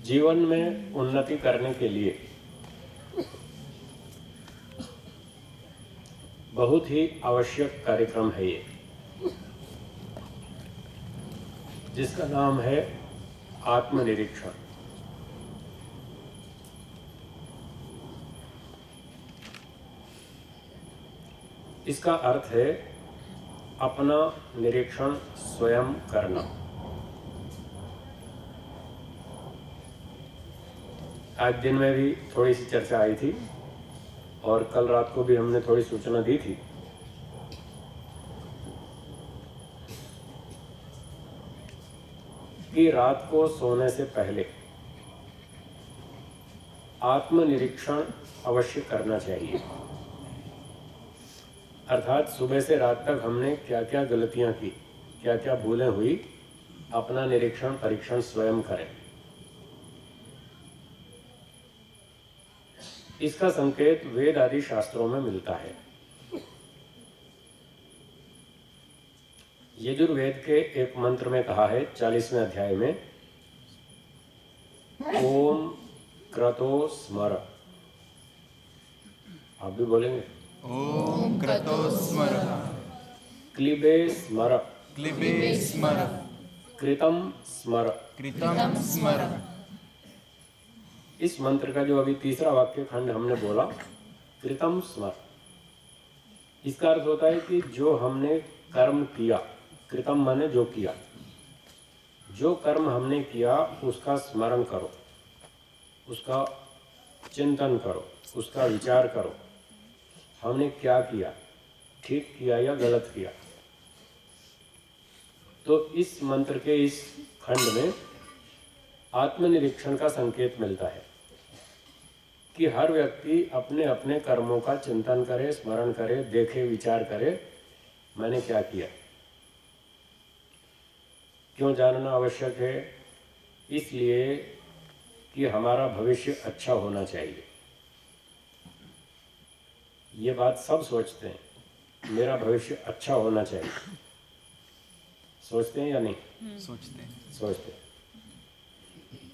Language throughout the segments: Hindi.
जीवन में उन्नति करने के लिए बहुत ही आवश्यक कार्यक्रम है ये, जिसका नाम है आत्मनिरीक्षण। इसका अर्थ है अपना निरीक्षण स्वयं करना। आज दिन में भी थोड़ी सी चर्चा आई थी और कल रात को भी हमने थोड़ी सूचना दी थी कि रात को सोने से पहले आत्मनिरीक्षण अवश्य करना चाहिए। अर्थात सुबह से रात तक हमने क्या क्या गलतियां की, क्या क्या भूलें हुई, अपना निरीक्षण परीक्षण स्वयं करें। इसका संकेत वेद आदि शास्त्रों में मिलता है। यजुर्वेद के एक मंत्र में कहा है 40वें अध्याय में, ओम क्रतो स्मर। आप भी बोलेंगे, ओम क्रतो स्मर, क्लिबे स्मर, क्लिबे स्मर, कृतम स्मर, कृतं स्मर। इस मंत्र का जो अभी तीसरा वाक्य खंड हमने बोला, कृतम स्मर, इसका अर्थ होता है कि जो हमने कर्म किया, कृतम माने जो किया, जो कर्म हमने किया उसका स्मरण करो, उसका चिंतन करो, उसका विचार करो। हमने क्या किया, ठीक किया या गलत किया। तो इस मंत्र के इस खंड में आत्मनिरीक्षण का संकेत मिलता है कि हर व्यक्ति अपने अपने कर्मों का चिंतन करे, स्मरण करे, देखे, विचार करे, मैंने क्या किया। क्यों जानना आवश्यक है? इसलिए कि हमारा भविष्य अच्छा होना चाहिए। ये बात सब सोचते हैं, मेरा भविष्य अच्छा होना चाहिए। सोचते हैं या नहीं? सोचते हैं। सोचते हैं।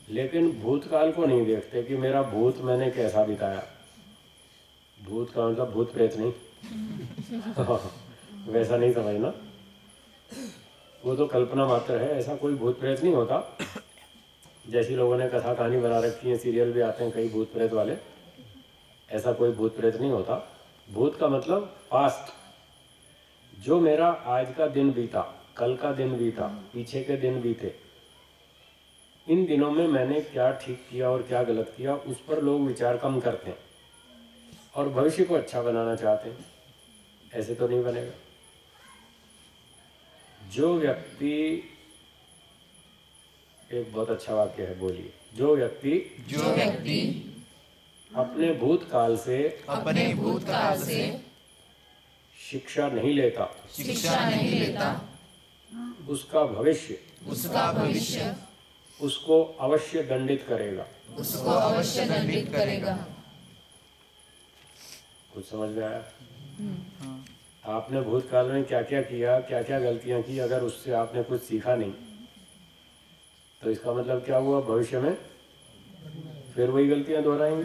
लेकिन भूतकाल को नहीं देखते कि मेरा भूत मैंने कैसा बिताया। भूत का मतलब भूत प्रेत नहीं वैसा नहीं समझना, वो तो कल्पना मात्र है। ऐसा कोई भूत प्रेत नहीं होता। जैसी लोगों ने कथा कहानी बना रखी है, सीरियल भी आते हैं कई भूत प्रेत वाले, ऐसा कोई भूत प्रेत नहीं होता। भूत का मतलब पास्ट, जो मेरा आज का दिन बीता, कल का दिन बीता, पीछे के दिन बीते, इन दिनों में मैंने क्या ठीक किया और क्या गलत किया, उस पर लोग विचार कम करते हैं और भविष्य को अच्छा बनाना चाहते हैं। ऐसे तो नहीं बनेगा। जो व्यक्ति, एक बहुत अच्छा वाक्य है, बोलिए, जो व्यक्ति अपने भूतकाल से शिक्षा नहीं लेता, उसका भविष्य उसको अवश्य दंडित करेगा। कुछ समझ में आया? आपने भूतकाल में क्या क्या किया, क्या क्या गलतियां की, अगर उससे आपने कुछ सीखा नहीं तो इसका मतलब क्या हुआ? भविष्य में फिर वही गलतियां दोहराएंगे।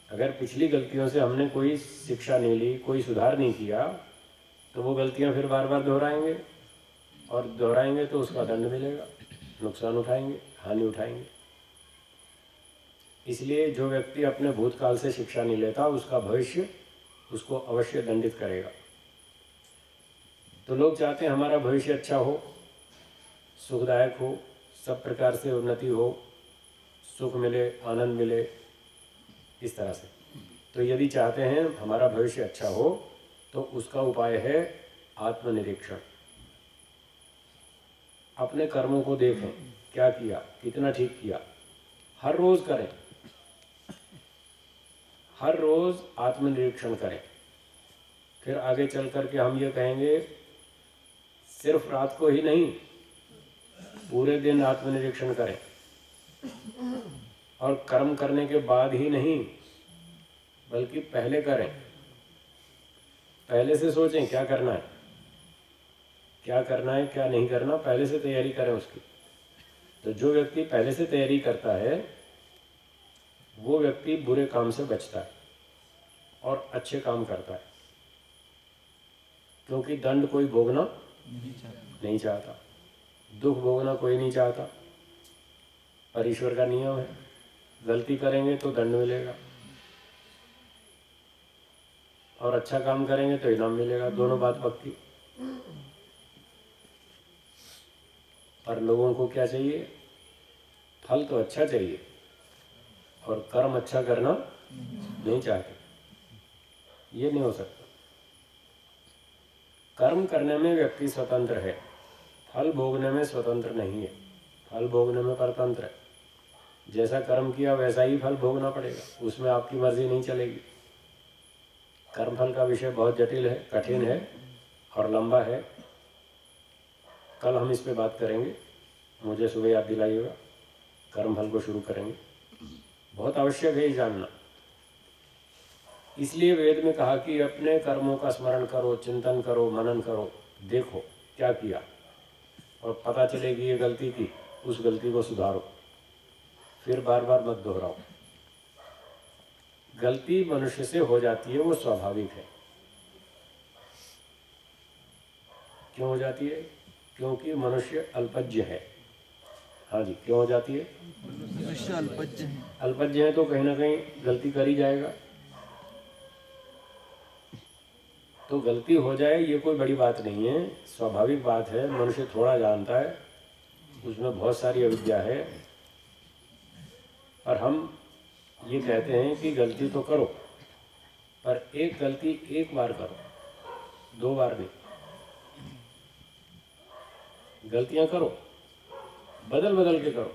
अगर पिछली गलतियों से हमने कोई शिक्षा नहीं ली, कोई सुधार नहीं किया, तो वो गलतियां फिर बार बार दोहराएंगे और दोहराएंगे तो उसका दंड मिलेगा, नुकसान उठाएंगे, हानि उठाएंगे। इसलिए जो व्यक्ति अपने भूतकाल से शिक्षा नहीं लेता, उसका भविष्य उसको अवश्य दंडित करेगा। तो लोग चाहते हैं हमारा भविष्य अच्छा हो, सुखदायक हो, सब प्रकार से उन्नति हो, सुख मिले, आनंद मिले, इस तरह से। तो यदि चाहते हैं हमारा भविष्य अच्छा हो तो उसका उपाय है आत्मनिरीक्षण। अपने कर्मों को देखें, क्या किया, कितना ठीक किया, हर रोज करें, हर रोज आत्मनिरीक्षण करें। फिर आगे चल करके हम ये कहेंगे सिर्फ रात को ही नहीं, पूरे दिन आत्मनिरीक्षण करें। और कर्म करने के बाद ही नहीं, बल्कि पहले करें। पहले से सोचें क्या करना है, क्या नहीं करना, पहले से तैयारी करें उसकी। तो जो व्यक्ति पहले से तैयारी करता है वो व्यक्ति बुरे काम से बचता है और अच्छे काम करता है, क्योंकि दंड कोई भोगना नहीं चाहता, दुख भोगना कोई नहीं चाहता। पर ईश्वर का नियम है, गलती करेंगे तो दंड मिलेगा और अच्छा काम करेंगे तो इनाम मिलेगा, दोनों बात पक्की। पर लोगों को क्या चाहिए? फल तो अच्छा चाहिए और कर्म अच्छा करना नहीं चाहते। ये नहीं हो सकता। कर्म करने में व्यक्ति स्वतंत्र है, फल भोगने में स्वतंत्र नहीं है। फल भोगने में परतंत्र है। जैसा कर्म किया वैसा ही फल भोगना पड़ेगा, उसमें आपकी मर्जी नहीं चलेगी। कर्म फल का विषय बहुत जटिल है, कठिन है और लंबा है। कल हम इस पे बात करेंगे, मुझे सुबह याद दिलाइएगा। कर्म फल को शुरू करेंगे, बहुत आवश्यक है ये जानना। इसलिए वेद में कहा कि अपने कर्मों का स्मरण करो, चिंतन करो, मनन करो, देखो क्या किया और पता चले कि ये गलती की, उस गलती को सुधारो, फिर बार बार मत दोहराओ। गलती मनुष्य से हो जाती है, वो स्वाभाविक है। क्यों हो जाती है? क्योंकि मनुष्य अल्पज्ञ है। हाँ जी, क्यों हो जाती है? मनुष्य अल्पज्ञ है। अल्पज्ञ है तो कहीं ना कहीं गलती कर ही जाएगा। तो गलती हो जाए ये कोई बड़ी बात नहीं है, स्वाभाविक बात है। मनुष्य थोड़ा जानता है, उसमें बहुत सारी अविद्या है। और हम ये कहते हैं कि गलती तो करो, पर एक गलती एक बार करो, 2 बार नहीं। गलतियां करो, बदल बदल के करो।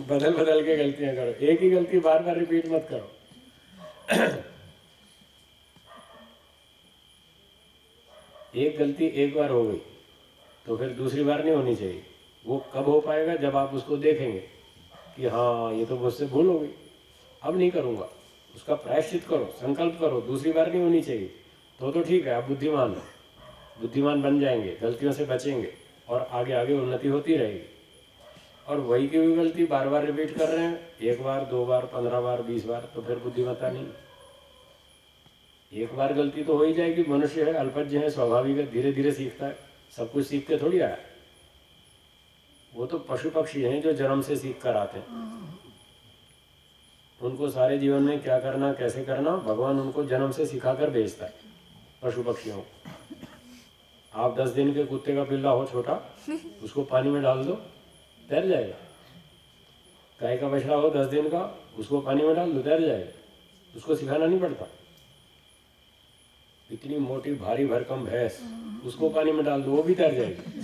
बदल बदल के गलतियां करो, एक ही गलती बार बार रिपीट मत करो। एक गलती एक बार हो गई तो फिर दूसरी बार नहीं होनी चाहिए। वो कब हो पाएगा? जब आप उसको देखेंगे कि हाँ ये तो मुझसे भूल हो गई, अब नहीं करूँगा। उसका प्रायश्चित करो, संकल्प करो, दूसरी बार नहीं होनी चाहिए। तो ठीक है, आप बुद्धिमान हो, बुद्धिमान बन जाएंगे, गलतियों से बचेंगे और आगे आगे उन्नति होती रहेगी। और वही की हुई गलती बार बार रिपीट कर रहे हैं, 1 बार 2 बार 15 बार 20 बार, तो फिर बुद्धिमत्ता नहीं। एक बार गलती तो हो ही जाएगी। मनुष्य है, अल्पज्ञ है, स्वाभाविक है, धीरे धीरे सीखता है। सब कुछ सीख के थोड़ी आया। वो तो पशु पक्षी हैं जो जन्म से सीख कर आते हैं। उनको सारे जीवन में क्या करना, कैसे करना, भगवान उनको जन्म से सिखा कर भेजता है। पशु पक्षियों को आप 10 दिन के कुत्ते का पिल्ला हो छोटा, उसको पानी में डाल दो, तैर जाएगा। गाय का बछड़ा हो 10 दिन का, उसको पानी में डाल दो, तैर जाएगा। उसको सिखाना नहीं पड़ता। इतनी मोटी भारी भरकम भैंस, उसको पानी में डाल दो, वो भी तैर जाएगी।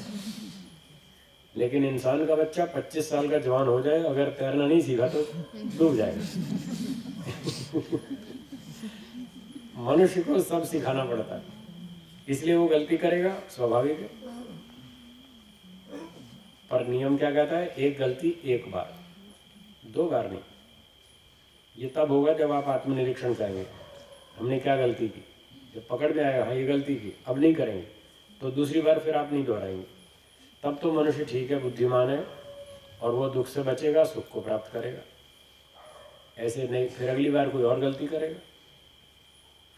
लेकिन इंसान का बच्चा 25 साल का जवान हो जाए, अगर तैरना नहीं सीखा तो डूब जाएगा। मनुष्य को सब सिखाना पड़ता है, इसलिए वो गलती करेगा, स्वाभाविक है। पर नियम क्या कहता है? एक गलती एक बार, 2 बार नहीं। ये तब होगा जब आप आत्मनिरीक्षण करेंगे, हमने क्या गलती की। जब पकड़ में आएगा हाँ ये गलती की, अब नहीं करेंगे, तो दूसरी बार फिर आप नहीं दोहराएंगे। तब तो मनुष्य ठीक है, बुद्धिमान है और वो दुख से बचेगा, सुख को प्राप्त करेगा। ऐसे नहीं, फिर अगली बार कोई और गलती करेगा,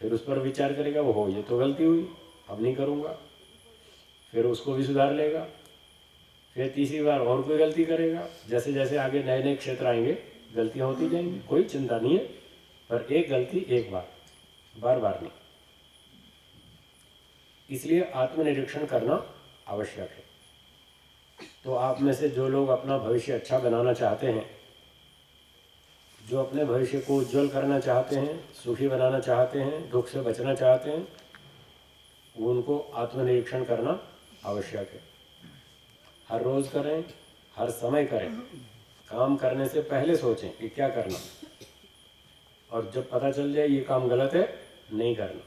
फिर उस पर विचार करेगा, वो हो ये तो गलती हुई, अब नहीं करूँगा, फिर उसको भी सुधार लेगा। फिर तीसरी बार और कोई गलती करेगा। जैसे जैसे आगे नए नए क्षेत्र आएंगे, गलतियाँ होती जाएंगी, कोई चिंता नहीं है। पर एक गलती एक बार, बार बार नहीं। इसलिए आत्मनिरीक्षण करना आवश्यक है। तो आप में से जो लोग अपना भविष्य अच्छा बनाना चाहते हैं, जो अपने भविष्य को उज्जवल करना चाहते हैं, सुखी बनाना चाहते हैं, दुख से बचना चाहते हैं, उनको आत्मनिरीक्षण करना आवश्यक है। हर रोज करें, हर समय करें। काम करने से पहले सोचें कि क्या करना, और जब पता चल जाए ये काम गलत है, नहीं करना।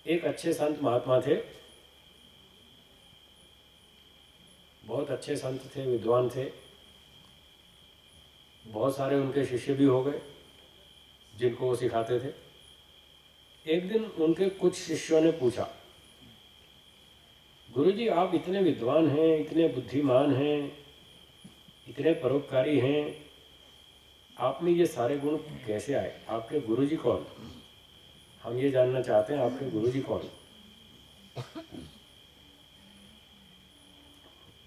एक अच्छे संत महात्मा थे, बहुत अच्छे संत थे, विद्वान थे, बहुत सारे उनके शिष्य भी हो गए जिनको वो सिखाते थे। एक दिन उनके कुछ शिष्यों ने पूछा, गुरुजी आप इतने विद्वान हैं, इतने बुद्धिमान हैं, इतने परोपकारी हैं, आप में ये सारे गुण कैसे आए? आपके गुरुजी कौन? हम ये जानना चाहते हैं, आपके गुरुजी कौन?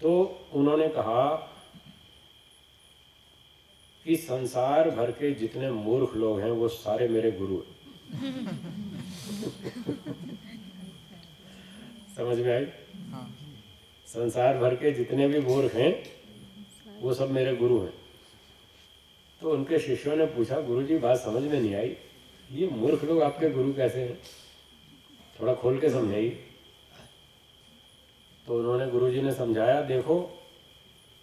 तो उन्होंने कहा कि संसार भर के जितने मूर्ख लोग हैं वो सारे मेरे गुरु हैं। समझ में आई? संसार भर के जितने भी मूर्ख हैं वो सब मेरे गुरु हैं। तो उनके शिष्यों ने पूछा, गुरुजी बात समझ में नहीं आई, ये मूर्ख लोग आपके गुरु कैसे हैं? थोड़ा खोल के समझाइए। तो उन्होंने गुरुजी ने समझाया, देखो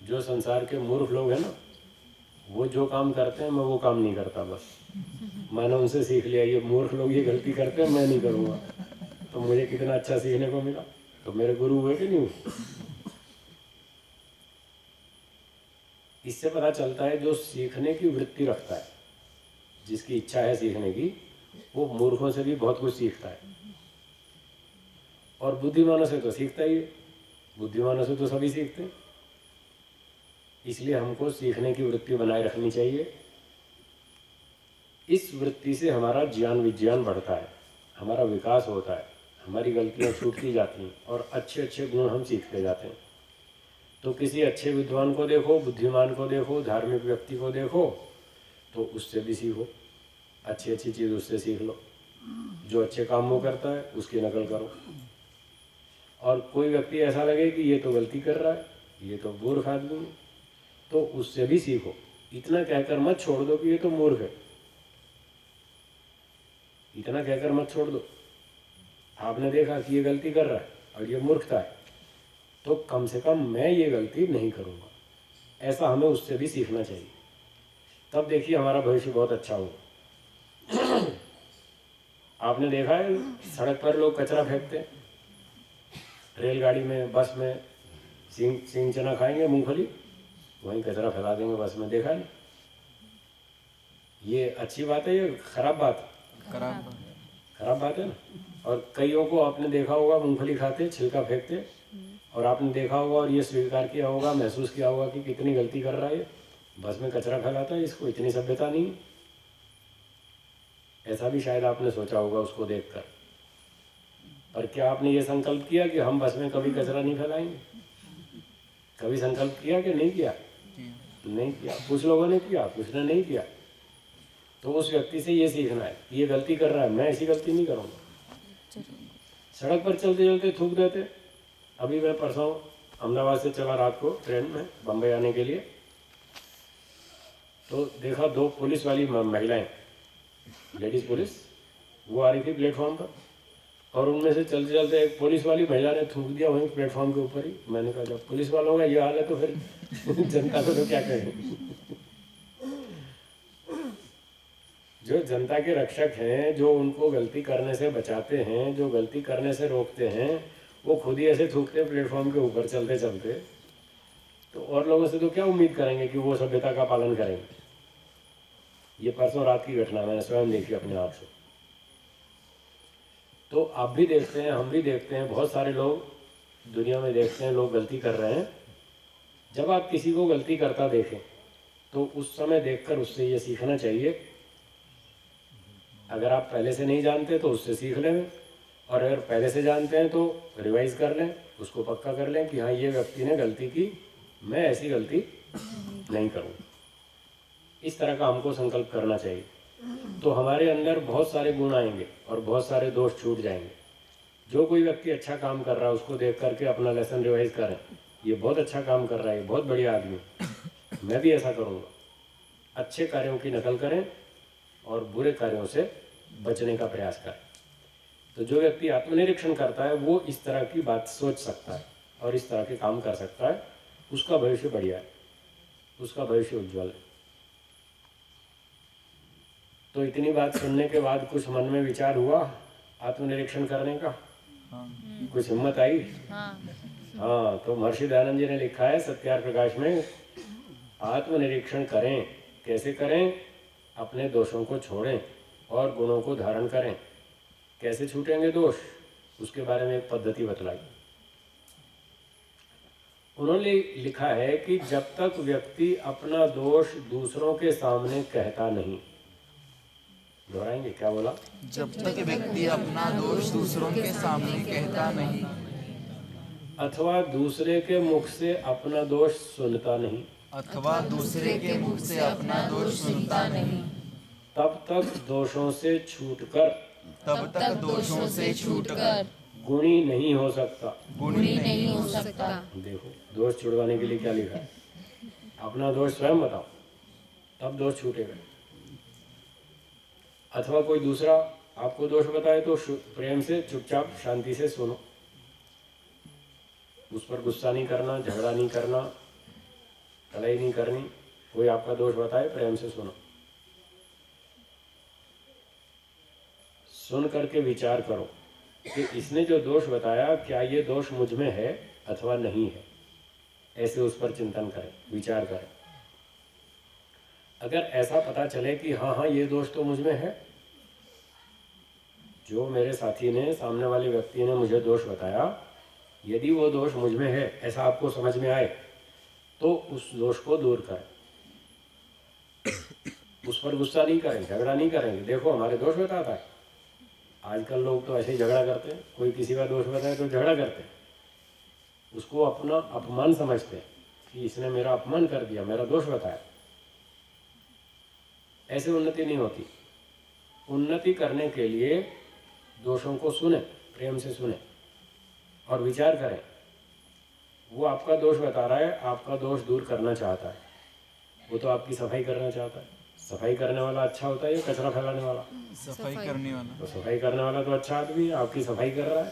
जो संसार के मूर्ख लोग हैं ना, वो जो काम करते हैं मैं वो काम नहीं करता। बस मैंने उनसे सीख लिया, ये मूर्ख लोग ये गलती करते हैं, मैं नहीं करूँगा। तो मुझे कितना अच्छा सीखने को मिला। तो मेरे गुरु हुए कि नहीं हुए? इससे पता चलता है जो सीखने की वृत्ति रखता है, जिसकी इच्छा है सीखने की, वो मूर्खों से भी बहुत कुछ सीखता है। और बुद्धिमानों से तो सीखता ही है, बुद्धिमानों से तो सभी सीखते हैं। इसलिए हमको सीखने की वृत्ति बनाए रखनी चाहिए। इस वृत्ति से हमारा ज्ञान विज्ञान बढ़ता है, हमारा विकास होता है, हमारी गलतियाँ छूटती जाती हैं और अच्छे अच्छे गुण हम सीखते जाते हैं। तो किसी अच्छे विद्वान को देखो, बुद्धिमान को देखो, धार्मिक व्यक्ति को देखो, तो उससे भी सीखो, अच्छी अच्छी चीज़ उससे सीख लो। जो अच्छे काम वो करता है उसकी नकल करो। और कोई व्यक्ति ऐसा लगे कि ये तो गलती कर रहा है, ये तो मूर्ख आदमी है, तो उससे भी सीखो। इतना कहकर मत छोड़ दो कि ये तो मूर्ख है, इतना कहकर मत छोड़ दो। आपने देखा कि ये गलती कर रहा है और ये मूर्खता है, तो कम से कम मैं ये गलती नहीं करूँगा, ऐसा हमें उससे भी सीखना चाहिए। तब देखिए हमारा भविष्य बहुत अच्छा होगा। आपने देखा है सड़क पर लोग कचरा फेंकते हैं, रेलगाड़ी में, बस में, सिंग चना खाएंगे, मूंगफली, वहीं कचरा फैला देंगे बस में, देखा है? ये अच्छी बात है, ये खराब बात? खराब बात है ना। और कईयों को आपने देखा होगा मूंगफली खाते, छिलका फेंकते, और आपने देखा होगा और ये स्वीकार किया होगा, महसूस किया होगा कि कितनी गलती कर रहा है, बस में कचरा फैलाता है, इसको इतनी सभ्यता नहीं। ऐसा भी शायद आपने सोचा होगा उसको देखकर। पर क्या आपने ये संकल्प किया कि हम बस में कभी कचरा नहीं फैलाएंगे? कभी संकल्प किया कि नहीं किया? नहीं किया। कुछ लोगों ने किया, कुछ ने नहीं किया। तो उस व्यक्ति से ये सीखना है कि ये गलती कर रहा है, मैं ऐसी गलती नहीं करूँगा। सड़क पर चलते चलते थूक देते। अभी मैं परसों अहमदाबाद से चला रात को ट्रेन में बम्बई आने के लिए, तो देखा दो पुलिस वाली महिलाएं, लेडीज पुलिस, वो आ रही थी प्लेटफॉर्म पर, और उनमें से चलते चलते एक पुलिस वाली महिला ने थूक दिया वहीं प्लेटफॉर्म के ऊपर ही। मैंने कहा जब पुलिस वालों का ये हाल है तो फिर जनता को तो क्या कहें। जो जनता के रक्षक हैं, जो उनको गलती करने से बचाते हैं, जो गलती करने से रोकते हैं, वो खुद ही ऐसे थूकते हैं प्लेटफॉर्म के ऊपर चलते चलते, तो और लोगों से तो क्या उम्मीद करेंगे कि वो सभ्यता का पालन करेंगे। ये परसों रात की घटना मैंने स्वयं देखी अपने आप से। तो आप भी देखते हैं, हम भी देखते हैं, बहुत सारे लोग दुनिया में देखते हैं लोग गलती कर रहे हैं। जब आप किसी को गलती करता देखें तो उस समय देखकर उससे ये सीखना चाहिए। अगर आप पहले से नहीं जानते तो उससे सीख लें, और अगर पहले से जानते हैं तो रिवाइज कर लें, उसको पक्का कर लें कि हाँ ये व्यक्ति ने गलती की, मैं ऐसी गलती नहीं करूँ। इस तरह का हमको संकल्प करना चाहिए। तो हमारे अंदर बहुत सारे गुण आएंगे और बहुत सारे दोष छूट जाएंगे। जो कोई व्यक्ति अच्छा काम कर रहा है उसको देख करके अपना लेसन रिवाइज करें, ये बहुत अच्छा काम कर रहा है, ये बहुत बढ़िया आदमी, मैं भी ऐसा करूँगा। अच्छे कार्यों की नकल करें और बुरे कार्यों से बचने का प्रयास करें। तो जो व्यक्ति आत्मनिरीक्षण करता है वो इस तरह की बात सोच सकता है और इस तरह के काम कर सकता है, उसका भविष्य बढ़िया है, उसका भविष्य उज्ज्वल है। तो इतनी बात सुनने के बाद कुछ मन में विचार हुआ आत्मनिरीक्षण करने का? कुछ हिम्मत आई? हाँ, तो महर्षि दयानंद जी ने लिखा है सत्यार्थ प्रकाश में, आत्मनिरीक्षण करें। कैसे करें? अपने दोषों को छोड़ें और गुणों को धारण करें। कैसे छूटेंगे दोष, उसके बारे में एक पद्धति बतलाई। उन्होंने लिखा है कि जब तक व्यक्ति अपना दोष दूसरों के सामने कहता नहीं, दोहराएंगे, क्या बोला? जब तक व्यक्ति अपना दोष दूसरों के सामने कहता नहीं अथवा दूसरे के मुख से अपना दोष सुनता नहीं, अथवा दूसरे के मुख से अपना दोष सुनता नहीं, तब तक दोषों से छूटकर तब तक दोषों से छूटकर गुणी नहीं हो सकता। गुणी नहीं हो सकता। देखो, दोष छुड़वाने के लिए क्या लिखा है? अपना दोष स्वयं बताओ, तब दोष छूटेगा। अथवा कोई दूसरा आपको दोष बताए तो प्रेम से चुपचाप शांति से सुनो, उस पर गुस्सा नहीं करना, झगड़ा नहीं करना, लड़ाई नहीं करनी। कोई आपका दोष बताए, प्रेम से सुनो, सुन करके विचार करो कि इसने जो दोष बताया क्या ये दोष मुझ में है अथवा नहीं है। ऐसे उस पर चिंतन करें, विचार करें। अगर ऐसा पता चले कि हाँ हाँ ये दोष तो मुझ में है, जो मेरे साथी ने, सामने वाले व्यक्ति ने मुझे दोष बताया, यदि वो दोष मुझ में है ऐसा आपको समझ में आए तो उस दोष को दूर करें, उस पर गुस्सा नहीं करें, झगड़ा नहीं करेंगे। देखो हमारे दोष बताता है। आजकल लोग तो ऐसे ही झगड़ा करते हैं, कोई किसी का दोष बताए तो झगड़ा करते हैं, उसको अपना अपमान समझते हैं कि इसने मेरा अपमान कर दिया, मेरा दोष बताया। ऐसे उन्नति नहीं होती। उन्नति करने के लिए दोषों को सुने, प्रेम से सुने और विचार करें। वो आपका दोष बता रहा है, आपका दोष दूर करना चाहता है, वो तो आपकी सफाई करना चाहता है। सफाई करने वाला अच्छा होता है या कचरा फैलाने वाला? सफाई करने वाला। तो सफाई करने वाला तो अच्छा आदमी है, आपकी सफाई कर रहा है,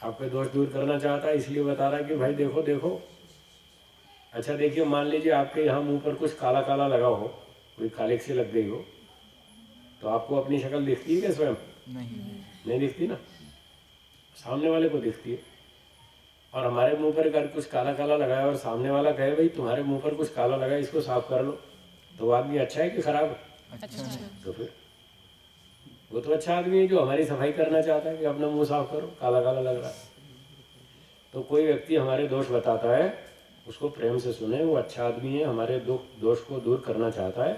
आपके दोष दूर करना चाहता है, इसलिए बता रहा है कि भाई देखो देखो। अच्छा देखिए, मान लीजिए आपके यहाँ मुंह पर कुछ काला काला लगा हो, कोई कालिक से लग गई हो, तो आपको अपनी शक्ल दिखती है क्या स्वयं? नहीं दिखती ना, सामने वाले को दिखती है। और हमारे मुंह पर अगर कुछ काला काला लगा है और सामने वाला कहे भाई तुम्हारे मुंह पर कुछ काला लगा है, इसको साफ कर लो, तो वो आदमी अच्छा है कि खराब है? अच्छा। तो फिर वो तो अच्छा आदमी है जो हमारी सफाई करना चाहता है कि अपना मुंह साफ करो, काला काला लग रहा है। तो कोई व्यक्ति हमारे दोष बताता है, उसको प्रेम से सुने, वो अच्छा आदमी है, हमारे दोष को दूर करना चाहता है,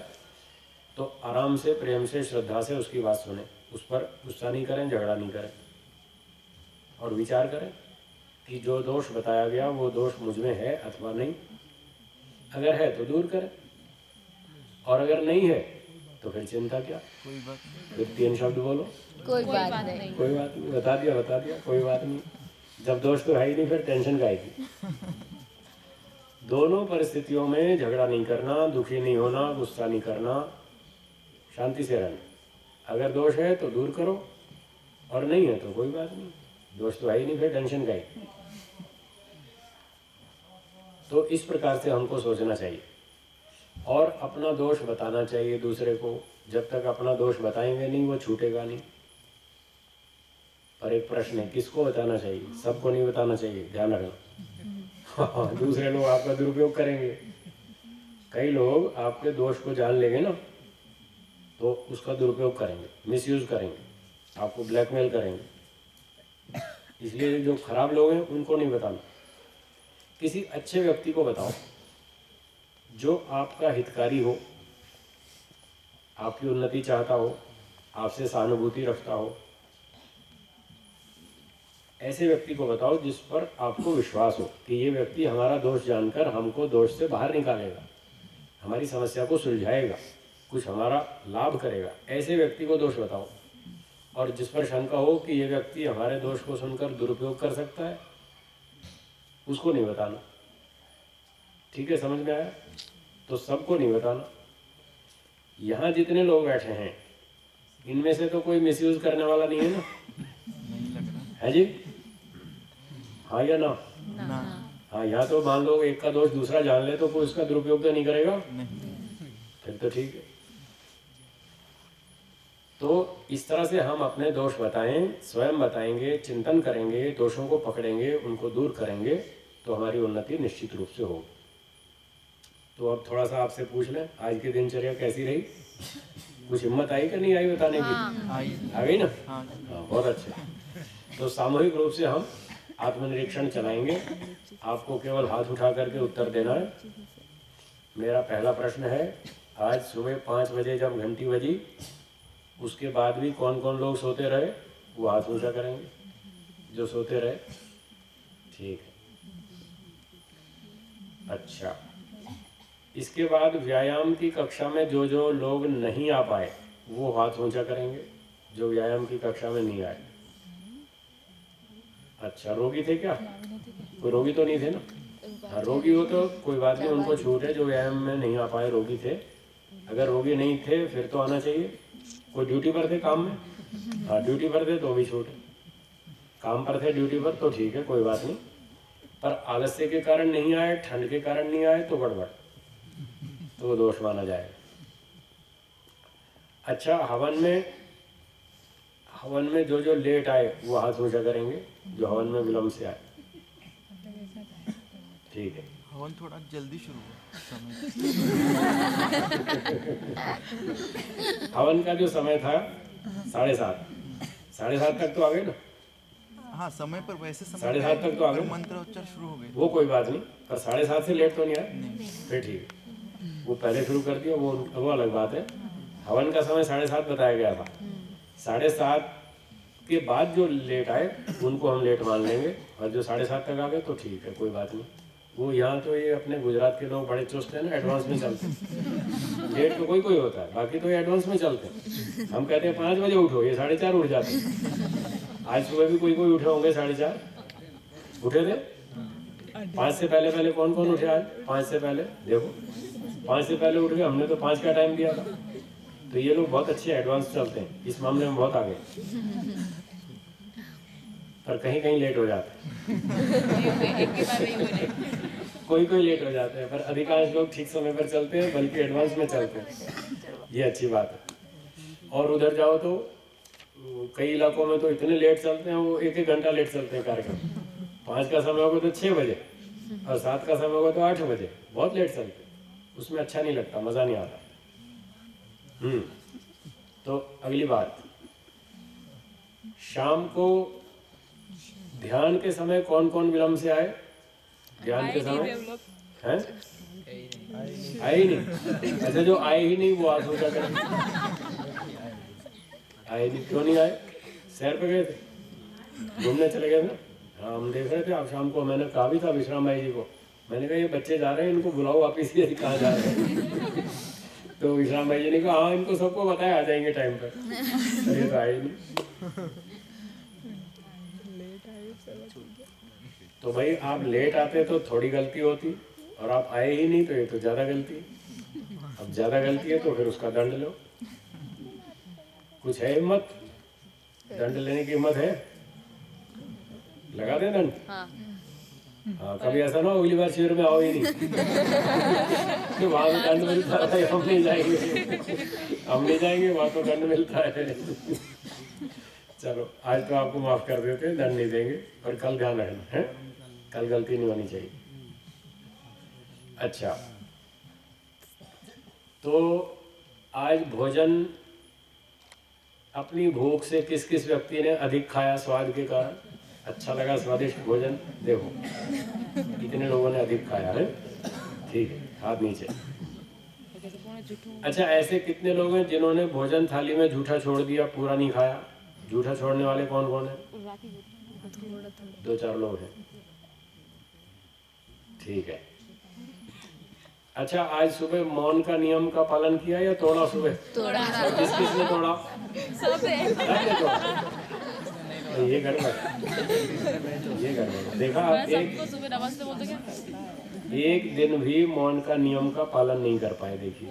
तो आराम से, प्रेम से, श्रद्धा से उसकी बात सुने, उस पर गुस्सा नहीं करें, झगड़ा नहीं करें और विचार करें कि जो दोष बताया गया वो दोष मुझ में है अथवा नहीं। अगर है तो दूर करें और अगर नहीं है तो फिर चिंता क्या? कोई बात नहीं। फिर 3 शब्द बोलो, कोई बात नहीं। कोई बात नहीं। बता दिया, कोई बात नहीं। जब दोष तो है ही नहीं, फिर टेंशन का आएगी। दोनों परिस्थितियों में झगड़ा नहीं करना, दुखी नहीं होना, गुस्सा नहीं करना, शांति से रहना। अगर दोष है तो दूर करो और नहीं है तो कोई बात नहीं, दोष तो है ही नहीं, फिर टेंशन का आएगी। तो इस प्रकार से हमको सोचना चाहिए और अपना दोष बताना चाहिए दूसरे को। जब तक अपना दोष बताएंगे नहीं वो छूटेगा नहीं। पर एक प्रश्न है, किसको बताना चाहिए? सबको नहीं बताना चाहिए, ध्यान रखना। दूसरे लोग आपका दुरुपयोग करेंगे। कई लोग आपके दोष को जान लेंगे ना तो उसका दुरुपयोग करेंगे, मिसयूज करेंगे, आपको ब्लैकमेल करेंगे। इसलिए जो खराब लोग हैं उनको नहीं बताना, किसी अच्छे व्यक्ति को बताओ जो आपका हितकारी हो, आपकी उन्नति चाहता हो, आपसे सहानुभूति रखता हो। ऐसे व्यक्ति को बताओ जिस पर आपको विश्वास हो कि ये व्यक्ति हमारा दोष जानकर हमको दोष से बाहर निकालेगा, हमारी समस्या को सुलझाएगा, कुछ हमारा लाभ करेगा। ऐसे व्यक्ति को दोष बताओ। और जिस पर शंका हो कि ये व्यक्ति हमारे दोष को सुनकर दुरुपयोग कर सकता है, उसको नहीं बताना। ठीक है, समझ में आया? तो सबको नहीं बताना। यहाँ जितने लोग बैठे हैं इनमें से तो कोई मिसयूज करने वाला नहीं है ना? नहीं लग रहा है जी? हाँ या ना? ना। हाँ, यहाँ तो मान लो एक का दोष दूसरा जान ले तो कोई उसका दुरुपयोग तो नहीं करेगा, नहीं। फिर तो ठीक है। तो इस तरह से हम अपने दोष बताएं, स्वयं बताएंगे, चिंतन करेंगे, दोषों को पकड़ेंगे, उनको दूर करेंगे, तो हमारी उन्नति निश्चित रूप से होगी। तो अब थोड़ा सा आपसे पूछ लें, आज की दिनचर्या कैसी रही? कुछ हिम्मत आई कि नहीं आई बताने की? आ गई ना? हाँ। हाँ, बहुत अच्छे। तो सामूहिक रूप से हम आत्मनिरीक्षण चलाएंगे। आपको केवल हाथ उठा करके उत्तर देना है। मेरा पहला प्रश्न है, आज सुबह 5 बजे जब घंटी बजी उसके बाद भी कौन कौन लोग सोते रहे, वो हाथ ऊंचा करेंगे जो सोते रहे। ठीक है, अच्छा। इसके बाद व्यायाम की कक्षा में जो जो लोग नहीं आ पाए वो हाथ ऊंचा करेंगे जो व्यायाम की कक्षा में नहीं आए। अच्छा, रोगी थे क्या? कोई रोगी तो नहीं थे ना? हाँ, रोगी हो तो कोई बात नहीं, उनको छूट है जो व्यायाम में नहीं आ पाए, रोगी थे। अगर रोगी नहीं थे फिर तो आना चाहिए। कोई ड्यूटी पर थे काम में? हाँ, ड्यूटी पर थे तो भी छूट है। काम पर थे ड्यूटी पर तो ठीक है, कोई बात नहीं। पर आलस्य के कारण नहीं आए, ठंड के कारण नहीं आए तो गड़बड़, तो वो दोष माना जाएगा। अच्छा, हवन में जो जो लेट आए वो हाथ ऊंचा करेंगे जो हवन में विलम्ब से आए। ठीक है, हवन थोड़ा जल्दी शुरू हुआ समय। हवन का जो समय था 7:30 तक तो आ गए ना? हाँ, समय पर वैसे समय 7:30 तक तो आ गए, मंत्रोच्चार शुरू हो गए। वो कोई बात नहीं, पर 7:30 से लेट तो नहीं आए, फिर ठीक है। वो पहले शुरू कर दिया, वो अलग बात है। हवन का समय 7:30 बताया गया था। 7:30 के बाद जो लेट आए उनको हम लेट मान लेंगे, और जो 7:30 तक आ गए तो ठीक है, कोई बात नहीं। वो यहाँ तो ये अपने गुजरात के लोग बड़े चुस्त हैं ना, एडवांस में चलते हैं। लेट तो कोई कोई होता है, बाकी तो ये एडवांस में चलते हैं। हम कहते हैं 5 बजे उठो, ये 4:30 उठ जाते हैं। आज सुबह भी कोई कोई उठे होंगे 4:30, उठे थे। 5 से पहले कौन कौन उठे आज? 5 से पहले देखो, 5 से पहले उठ गए, हमने तो 5 का टाइम दिया था। तो ये लोग बहुत अच्छे एडवांस चलते हैं, इस मामले में बहुत आगे, पर कहीं कहीं लेट हो जाते हैं। कोई कोई लेट हो जाते हैं, पर अधिकांश लोग ठीक समय पर चलते हैं, बल्कि एडवांस में चलते हैं। ये अच्छी बात है। और उधर जाओ तो कई इलाकों में तो इतने लेट चलते हैं, वो 1-1 घंटा लेट चलते हैं कार्यक्रम। 5 का समय होगा तो 6 बजे, और 7 का समय होगा तो 8 बजे, बहुत लेट चलते हैं। उसमें अच्छा नहीं लगता, मज़ा नहीं आता। तो अगली बात, शाम को ध्यान के समय कौन कौन विलम्ब से आए? ध्यान के समय हैं? आए ही नहीं। अच्छा, जो आए ही नहीं वो हाथ ऊंचा करें। आए नहीं, क्यों नहीं आए? सैर पे गए थे, घूमने चले गए थे। हाँ, हम देख रहे थे आप शाम को, मैंने कहा भी था विश्राम भाई जी को, मैंने कहा ये बच्चे जा रहे हैं, इनको बुलाओ वापिस, ये कहाँ जा रहे हैं? तो विश्राम भाई जी ने कहा हाँ, इनको सबको बताया, आ जाएंगे टाइम पर। ये तो आए नहीं। तो भाई आप लेट आते तो थोड़ी गलती होती, और आप आए ही नहीं तो ये तो ज़्यादा गलती। अब ज़्यादा गलती है तो फिर उसका दंड लो। कुछ है हिम्मत? दंड लेने की हिम्मत है? लगा दे दंड। हाँ, कभी ऐसा ना हो अगली बार शिविर में आओ ही नहीं। तो वहाँ तो दंड मिलता है, हम नहीं जाएंगे, वहाँ तो दंड मिलता है। चलो, आज तो आपको माफ कर देते, दंड नहीं देंगे, पर कल ध्यान रखना है, कल गलती नहीं होनी चाहिए। अच्छा, तो आज भोजन अपनी भूख से किस किस व्यक्ति ने अधिक खाया? स्वाद के कारण अच्छा लगा, स्वादिष्ट भोजन, देखो कितने लोगों ने अधिक खाया है। ठीक है, हाथ नीचे। अच्छा, ऐसे कितने लोग हैं जिन्होंने भोजन थाली में जूठा छोड़ दिया, पूरा नहीं खाया? जूठा छोड़ने वाले कौन कौन है? 2-4 लोग हैं। ठीक है। अच्छा, आज सुबह मौन का नियम का पालन किया या तोड़ा? सुबह तोड़ा। किस किसने तोड़ा? सबने तोड़ा। ये गड़बड़, ये गड़बड़। देखा आप, एक दिन भी मौन का नियम का पालन नहीं कर पाए। देखिए,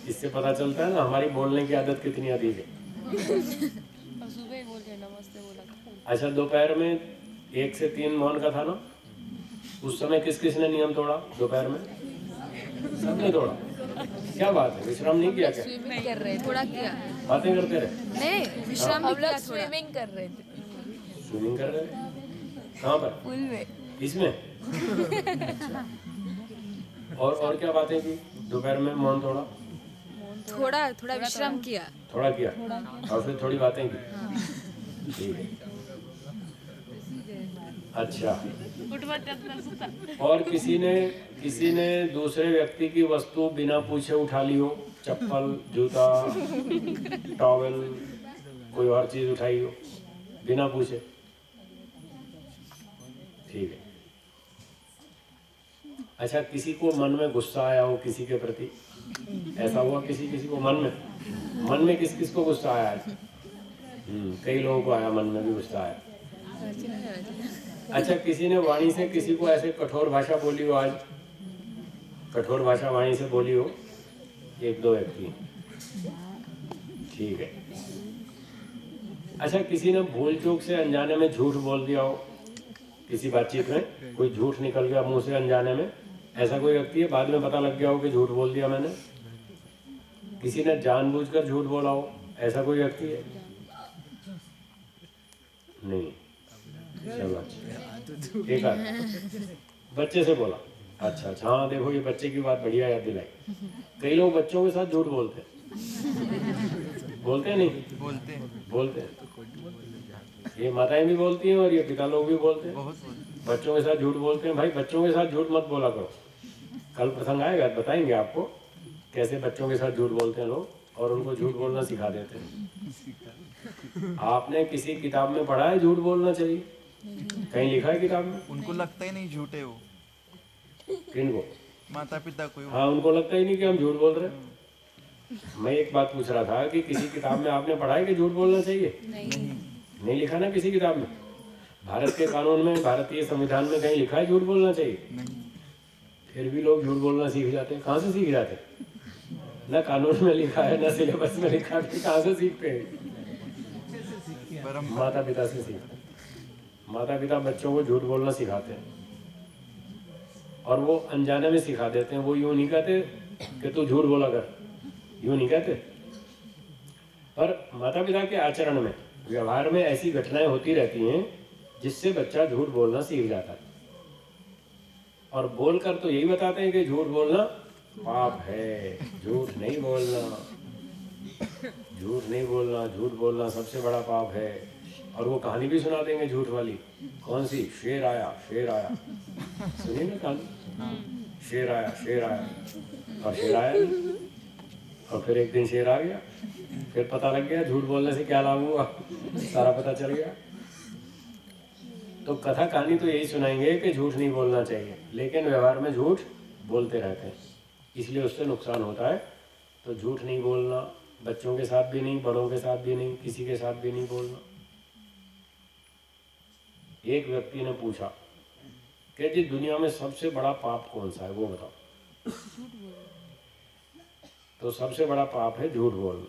इससे पता चलता है ना हमारी बोलने की आदत कितनी अधिक है। अच्छा, दोपहर में 1 से 3 मौन का था ना, उस समय किस किसने नियम तोड़ा? दोपहर में सबने तोड़ा। क्या बात है, विश्राम नहीं किया क्या? स्विमिंग कर रहे थे, थोड़ा किया, बातें करते रहे? नहीं, विश्राम हाँ। हम लोग स्विमिंग कर रहे थे। स्विमिंग कर रहे थे? कहाँ पर? पूल में। इसमें। और क्या बातें की दोपहर में? मौन तोड़ा, थोड़ा विश्राम किया, थोड़ा किया, और फिर थोड़ी बातें की। ठीक है। अच्छा। और किसी ने दूसरे व्यक्ति की वस्तु बिना पूछे उठा ली हो, चप्पल, जूता, टॉवेल, कोई और चीज उठाई हो बिना पूछे, ठीक है। अच्छा, किसी को मन में गुस्सा आया हो किसी के प्रति, ऐसा हुआ किसी को मन में किस किस को गुस्सा आया है? कई लोगों को आया, मन में भी गुस्सा आया। अच्छा, किसी ने वाणी से किसी को ऐसे कठोर भाषा बोली हो, आज कठोर भाषा वाणी से बोली हो, एक दो व्यक्ति, ठीक है। अच्छा, किसी ने भूल चूक से अनजाने में झूठ बोल दिया हो, किसी बातचीत में कोई झूठ निकल गया मुंह से अनजाने में, ऐसा कोई व्यक्ति है? बाद में पता लग गया हो कि झूठ बोल दिया मैंने। किसी ने जानबूझकर झूठ बोला हो, ऐसा कोई व्यक्ति है? नहीं। चलो अच्छा, एक आध बच्चे से बोला। अच्छा अच्छा, हाँ देखो ये बच्चे की बात बढ़िया याद दिलाई। कई लोग बच्चों के साथ झूठ बोलते हैं, बोलते हैं नहीं? बोलते हैं। ये माताएं भी बोलती हैं और ये पिता लोग भी बोलते हैं, बच्चों के साथ झूठ बोलते हैं। भाई बच्चों के साथ झूठ मत बोला करो, कल प्रसंग आएगा बताएंगे आपको कैसे बच्चों के साथ झूठ बोलते हैं लोग और उनको झूठ बोलना सिखा देते हैं। आपने किसी किताब में पढ़ा है झूठ बोलना चाहिए? कहीं लिखा है किताब में? उनको लगता ही नहीं झूठे हो। किनको? माता पिता को। हाँ, उनको लगता ही नहीं कि हम झूठ बोल रहे हैं। मैं एक बात पूछ रहा था कि किसी किताब में आपने पढ़ा है कि झूठ बोलना चाहिए? नहीं लिखा ना किसी किताब में। भारत के कानून में, भारतीय संविधान में कहीं लिखा है झूठ बोलना चाहिए? फिर भी लोग झूठ बोलना सीख जाते हैं। कहाँ से सीख जाते हैं? ना कानून में लिखा है ना सिलेबस में लिखा है, कहाँ से सीखते हैं? माता पिता से सीखते हैं। माता पिता बच्चों को झूठ बोलना सिखाते हैं और वो अनजाने में सिखा देते हैं। वो यूं नहीं कहते कि तू झूठ बोला कर, यूं नहीं कहते। पर माता पिता के आचरण में, व्यवहार में ऐसी घटनाएं होती रहती हैं जिससे बच्चा झूठ बोलना सीख जाता है। और बोलकर तो यही बताते हैं कि झूठ बोलना पाप है, झूठ नहीं बोलना, झूठ नहीं बोलना, झूठ बोलना सबसे बड़ा पाप है। और वो कहानी भी सुना देंगे झूठ वाली। कौन सी? शेर आया सुनिए ना कहानी। शेर आया और शेर आया नहीं, और फिर एक दिन शेर आ गया, फिर पता लग गया झूठ बोलने से क्या लाभ हुआ, सारा पता चल गया। तो कथा कहानी तो यही सुनाएंगे कि झूठ नहीं बोलना चाहिए, लेकिन व्यवहार में झूठ बोलते रहते हैं, इसलिए उससे नुकसान होता है। तो झूठ नहीं बोलना, बच्चों के साथ भी नहीं, बड़ों के साथ भी नहीं, किसी के साथ भी नहीं बोलना। एक व्यक्ति ने पूछा कि जी दुनिया में सबसे बड़ा पाप कौन सा है, वो बताओ। तो सबसे बड़ा पाप है झूठ बोलना।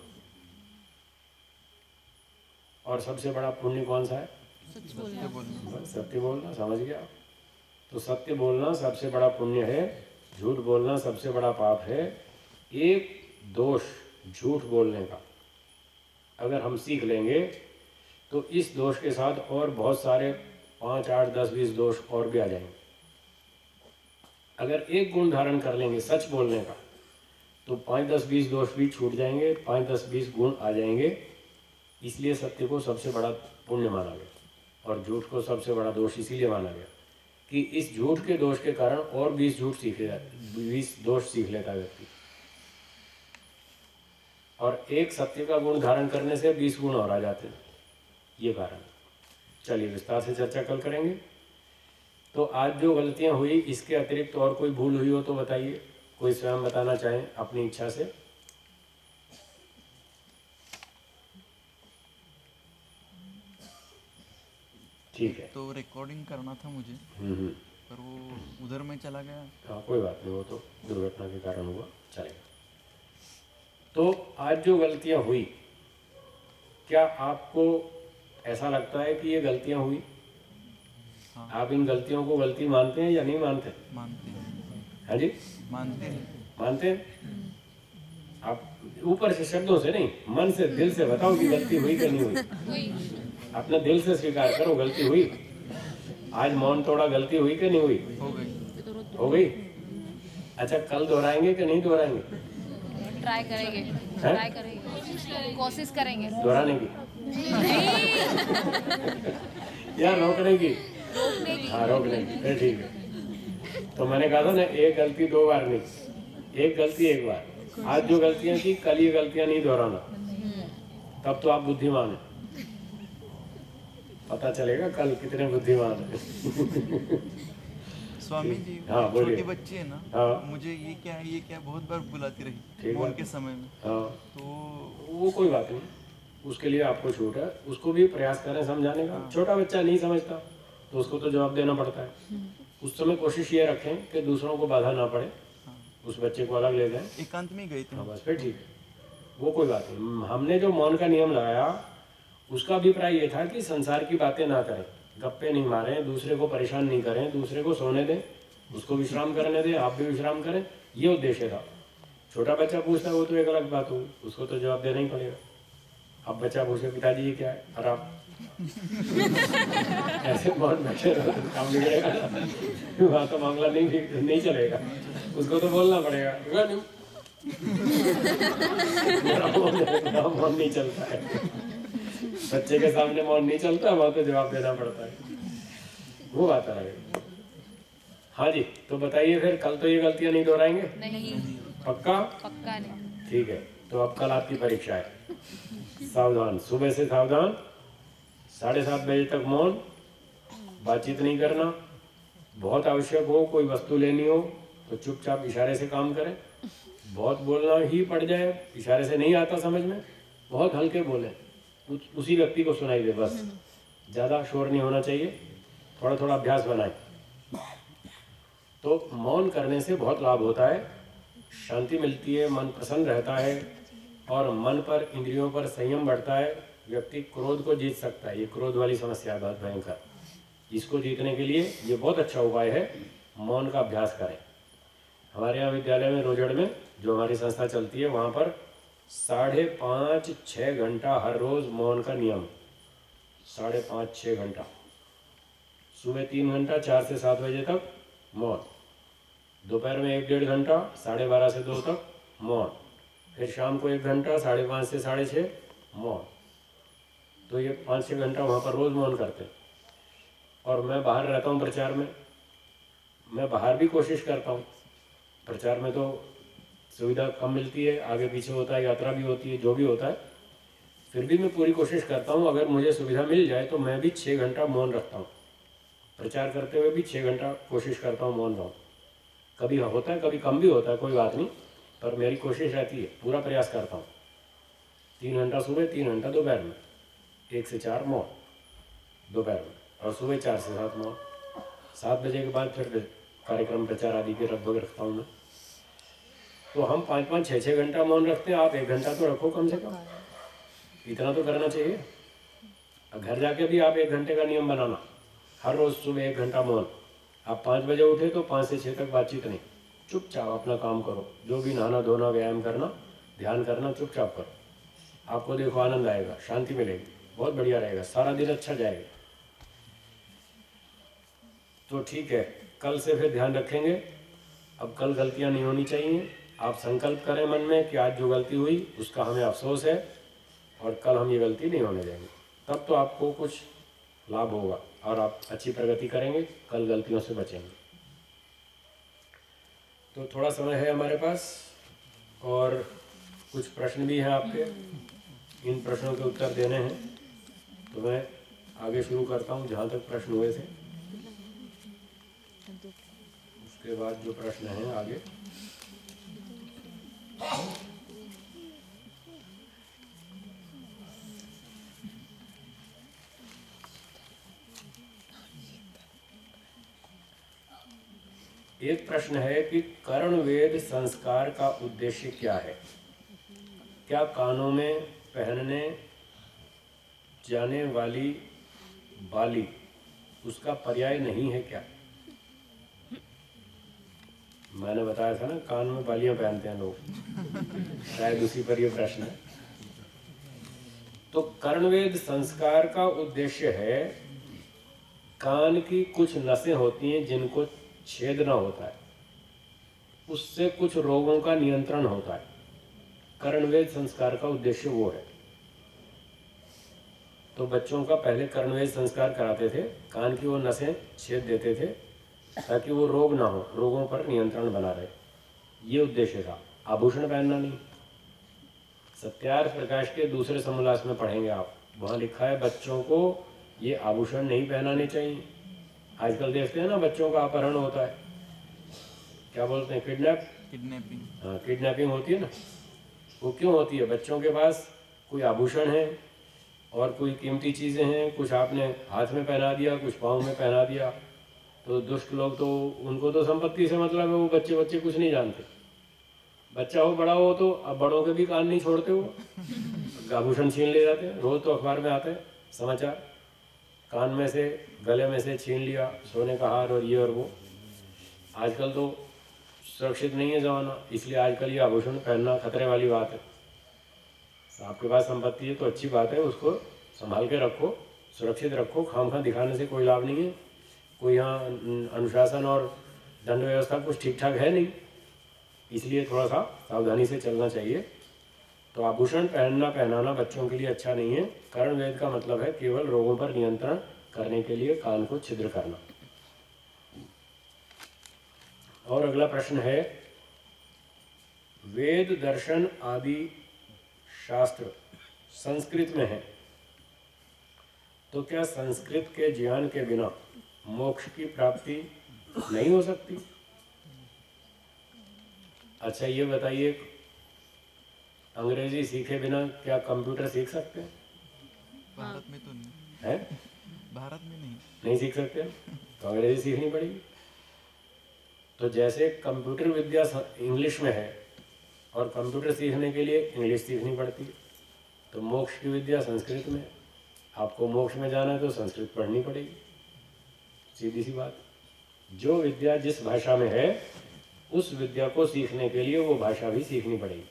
और सबसे बड़ा पुण्य कौन सा है? सत्य बोलना। समझ गया? तो सत्य बोलना सबसे बड़ा पुण्य है, झूठ बोलना सबसे बड़ा पाप है। एक दोष झूठ बोलने का अगर हम सीख लेंगे तो इस दोष के साथ और बहुत सारे 5, 8, 10, 20 दोष और भी आ जाएंगे। अगर एक गुण धारण कर लेंगे सच बोलने का तो 5, 10, 20 दोष भी छूट जाएंगे, 5, 10, 20 गुण आ जाएंगे। इसलिए सत्य को सबसे बड़ा पुण्य माना गया और झूठ को सबसे बड़ा दोष इसीलिए माना गया कि इस झूठ के दोष के कारण और 20 झूठ सीख लेता, 20 दोष सीख लेता व्यक्ति। और एक सत्य का गुण धारण करने से 20 गुण और आ जाते हैं, ये कारण। चलिए विस्तार से चर्चा कल करेंगे। तो आज जो गलतियां हुई इसके अतिरिक्त और कोई भूल हुई हो तो बताइए, कोई स्वयं बताना चाहें अपनी इच्छा से। ठीक है। तो रिकॉर्डिंग करना था मुझे, पर वो उधर में चला गया। हाँ कोई बात नहीं, वो तो दुर्घटना के कारण हुआ, चलेगा। तो आज जो गलतियां हुई, क्या आपको ऐसा लगता है कि ये गलतियां हुई? हाँ। आप इन गलतियों को गलती मानते हैं या नहीं मानते? मानते हैं। हाँ जी, मानते हैं। आप ऊपर से शब्दों से नहीं, मन से, दिल से बताओ कि गलती हुई कि नहीं हुई। अपने दिल से स्वीकार करो गलती हुई। आज मौन तोड़ा, गलती हुई कि नहीं हुई? हो गई। अच्छा, कल दोहराएंगे कि नहीं दोहराएंगे? ट्राई करेंगे, कोशिश करेंगे दोहराने की या रोकने की। रोकने की। हाँ रोकने की, फिर ठीक है। तो मैंने कहा था ना, एक गलती 2 बार नहीं, एक गलती 1 बार। आज जो गलतियां की, कल ये गलतियां नहीं दोहराना, तब तो आप बुद्धिमान हैं। पता चलेगा कल कितने बुद्धिमान है। स्वामी जी, हाँ, बोलिए। छोटी बच्ची है ना, हाँ। मुझे ये क्या है ये क्या बहुत बार बुलाती रही ठीक मौन है। के समय में। हाँ, तो वो कोई बात नहीं, उसके लिए आपको छूट है। उसको भी प्रयास करें समझाने का। छोटा बच्चा नहीं समझता तो उसको तो जवाब देना पड़ता है। उस समय कोशिश ये रखें कि दूसरों को बाधा ना पड़े, उस बच्चे को अलग ले जाएं। एकांत में गए थे। हाँ बस, फिर ठीक है, वो कोई बात नहीं। हमने जो मौन का नियम लगाया, उसका अभिप्राय ये था कि संसार की बातें ना करें, गप्पे नहीं मारें, दूसरे को परेशान नहीं करें, दूसरे को सोने दें, उसको विश्राम करने दें, आप भी विश्राम करें, ये उद्देश्य था। छोटा बच्चा पूछता है वो तो एक अलग बात होगी, उसको तो जवाब देना ही पड़ेगा। अब बच्चा पूछे पिताजी ये क्या है, और आप ऐसे मौन बैठे रहो तो काम बिगड़ेगा ना, वहाँ तो मामला नहीं चलेगा, उसको तो बोलना पड़ेगा। मेरा मौन नहीं चलता है, बच्चे के सामने मौन नहीं चलता, वहाँ तो जवाब देना पड़ता है, वो बात है। हाँ जी, तो बताइए फिर, कल तो ये गलतियां नहीं दोहराएंगे? नहीं, पक्का? पक्का नहीं। ठीक है, तो अब कल आपकी परीक्षा है, सावधान, सुबह से सावधान, 7:30 बजे तक मौन, बातचीत नहीं करना। बहुत आवश्यक हो, कोई वस्तु लेनी हो तो चुपचाप इशारे से काम करें। बहुत बोलना ही पड़ जाए, इशारे से नहीं आता समझ में, बहुत हल्के बोलें, उसी व्यक्ति को सुनाई दे बस, ज़्यादा शोर नहीं होना चाहिए, थोड़ा थोड़ा अभ्यास बनाएं। तो मौन करने से बहुत लाभ होता है, शांति मिलती है, मन प्रसन्न रहता है, और मन पर, इंद्रियों पर संयम बढ़ता है। व्यक्ति क्रोध को जीत सकता है। ये क्रोध वाली समस्या है बहुत भयंकर, इसको जीतने के लिए ये बहुत अच्छा उपाय है, मौन का अभ्यास करें। हमारे यहाँ विद्यालय में, रोजड़ में जो हमारी संस्था चलती है, वहाँ पर 5.5-6 घंटा हर रोज़ मौन का नियम, 5.5-6 घंटा। सुबह 3 घंटा 4 से 7 बजे तक मौन, दोपहर में 1-1.5 घंटा 12:30 से 2 तक मौन, फिर शाम को 1 घंटा 5:30 से 6:30 मौन। तो ये 5-6 घंटा वहाँ पर रोज़ मौन करते हैं। और मैं बाहर रहता हूँ प्रचार में, मैं बाहर भी कोशिश करता हूँ। प्रचार में तो सुविधा कम मिलती है, आगे पीछे होता है, यात्रा भी होती है, जो भी होता है, फिर भी मैं पूरी कोशिश करता हूँ, अगर मुझे सुविधा मिल जाए तो मैं भी 6 घंटा मौन रखता हूँ। प्रचार करते हुए भी 6 घंटा कोशिश करता हूँ मौन रहूँ। कभी होता है, कभी कम भी होता है, कोई बात नहीं, पर मेरी कोशिश रहती है, पूरा प्रयास करता हूँ। 3 घंटा सुबह, 3 घंटा दोपहर में, 1 से 4 मौन दोपहर में, और सुबह 4 से 7 मौन। 7 बजे के बाद फिर कार्यक्रम प्रचार आदि के लगभग रखता हूँ मैं। तो हम 5-5, 6-6 घंटा मौन रखते हैं। आप 1 घंटा तो रखो कम से कम, इतना तो करना चाहिए। अब घर जाके भी आप 1 घंटे का नियम बनाना, हर रोज़ सुबह 1 घंटा मौन। आप 5 बजे उठे तो 5 से 6 तक बातचीत नहीं, चुपचाप अपना काम करो, जो भी नहाना धोना, व्यायाम करना, ध्यान करना, चुपचाप करो। आपको देखो आनंद आएगा, शांति मिलेगी, बहुत बढ़िया रहेगा, सारा दिन अच्छा जाएगा। तो ठीक है, कल से फिर ध्यान रखेंगे। अब कल गलतियां नहीं होनी चाहिए। आप संकल्प करें मन में कि आज जो गलती हुई उसका हमें अफसोस है, और कल हम ये गलती नहीं होने देंगे। तब तो आपको कुछ लाभ होगा और आप अच्छी प्रगति करेंगे, कल गलतियों से बचेंगे। तो थोड़ा समय है हमारे पास, और कुछ प्रश्न भी हैं आपके, इन प्रश्नों के उत्तर देने हैं। तो मैं आगे शुरू करता हूँ जहाँ तक प्रश्न हुए थे, उसके बाद जो प्रश्न हैं आगे। एक प्रश्न है कि कर्ण वेद संस्कार का उद्देश्य क्या है? क्या कानों में पहनने जाने वाली बाली उसका पर्याय नहीं है क्या? मैंने बताया था ना, कान में बालियां पहनते हैं लोग, शायद उसी पर यह प्रश्न है। तो कर्णवेद संस्कार का उद्देश्य है, कान की कुछ नसें होती हैं जिनको छेदना होता है, उससे कुछ रोगों का नियंत्रण होता है। कर्णवेद संस्कार का उद्देश्य वो है। तो बच्चों का पहले कर्णवेद संस्कार कराते थे, कान की वो नसें छेद देते थे ताकि वो रोग ना हो, रोगों पर नियंत्रण बना रहे, ये उद्देश्य था। आभूषण पहनना नहीं। सत्यार्थ प्रकाश के दूसरे समोल्लास में पढ़ेंगे आप, वहाँ लिखा है बच्चों को ये आभूषण नहीं पहनाने चाहिए। आजकल देखते हैं ना बच्चों का अपहरण होता है, क्या बोलते हैं, किडनैपिंग। हाँ, किडनैपिंग होती है ना। वो क्यों होती है? बच्चों के पास कोई आभूषण है और कोई कीमती चीज़ें हैं, कुछ आपने हाथ में पहना दिया, कुछ पाँव में पहना दिया, तो दुष्ट लोग तो उनको तो संपत्ति से मतलब है, वो बच्चे कुछ नहीं जानते। बच्चा हो बड़ा हो तो अब बड़ों के भी कान नहीं छोड़ते, वो आभूषण छीन ले जाते हैं। रोज़ तो अखबार में आते हैं समाचार, कान में से गले में से छीन लिया सोने का हार और ये और वो। आजकल तो सुरक्षित नहीं है ज़माना, इसलिए आजकल ये आभूषण पहनना खतरे वाली बात है। आपके पास संपत्ति है तो अच्छी बात है, उसको संभाल के रखो, सुरक्षित रखो, खामखा दिखाने से कोई लाभ नहीं है। कोई यहाँ अनुशासन और दंड व्यवस्था कुछ ठीक ठाक है नहीं, इसलिए थोड़ा सा सावधानी से चलना चाहिए। तो आभूषण पहनाना बच्चों के लिए अच्छा नहीं है। कर्णवेद का मतलब है केवल रोगों पर नियंत्रण करने के लिए कान को छिद्र करना। और अगला प्रश्न है, वेद दर्शन आदि शास्त्र संस्कृत में है, तो क्या संस्कृत के ज्ञान के बिना मोक्ष की प्राप्ति नहीं हो सकती? अच्छा ये बताइए, अंग्रेजी सीखे बिना क्या कंप्यूटर सीख सकते हैं? भारत में तो नहीं है, भारत में नहीं सीख सकते, तो अंग्रेजी सीखनी पड़ेगी। तो जैसे कंप्यूटर विद्या इंग्लिश में है और कंप्यूटर सीखने के लिए इंग्लिश सीखनी पड़ती है, तो मोक्ष की विद्या संस्कृत में। आपको मोक्ष में जाना है तो संस्कृत पढ़नी पड़ेगी, सीधी सी बात। जो विद्या जिस भाषा में है उस विद्या को सीखने के लिए वो भाषा भी सीखनी पड़ेगी।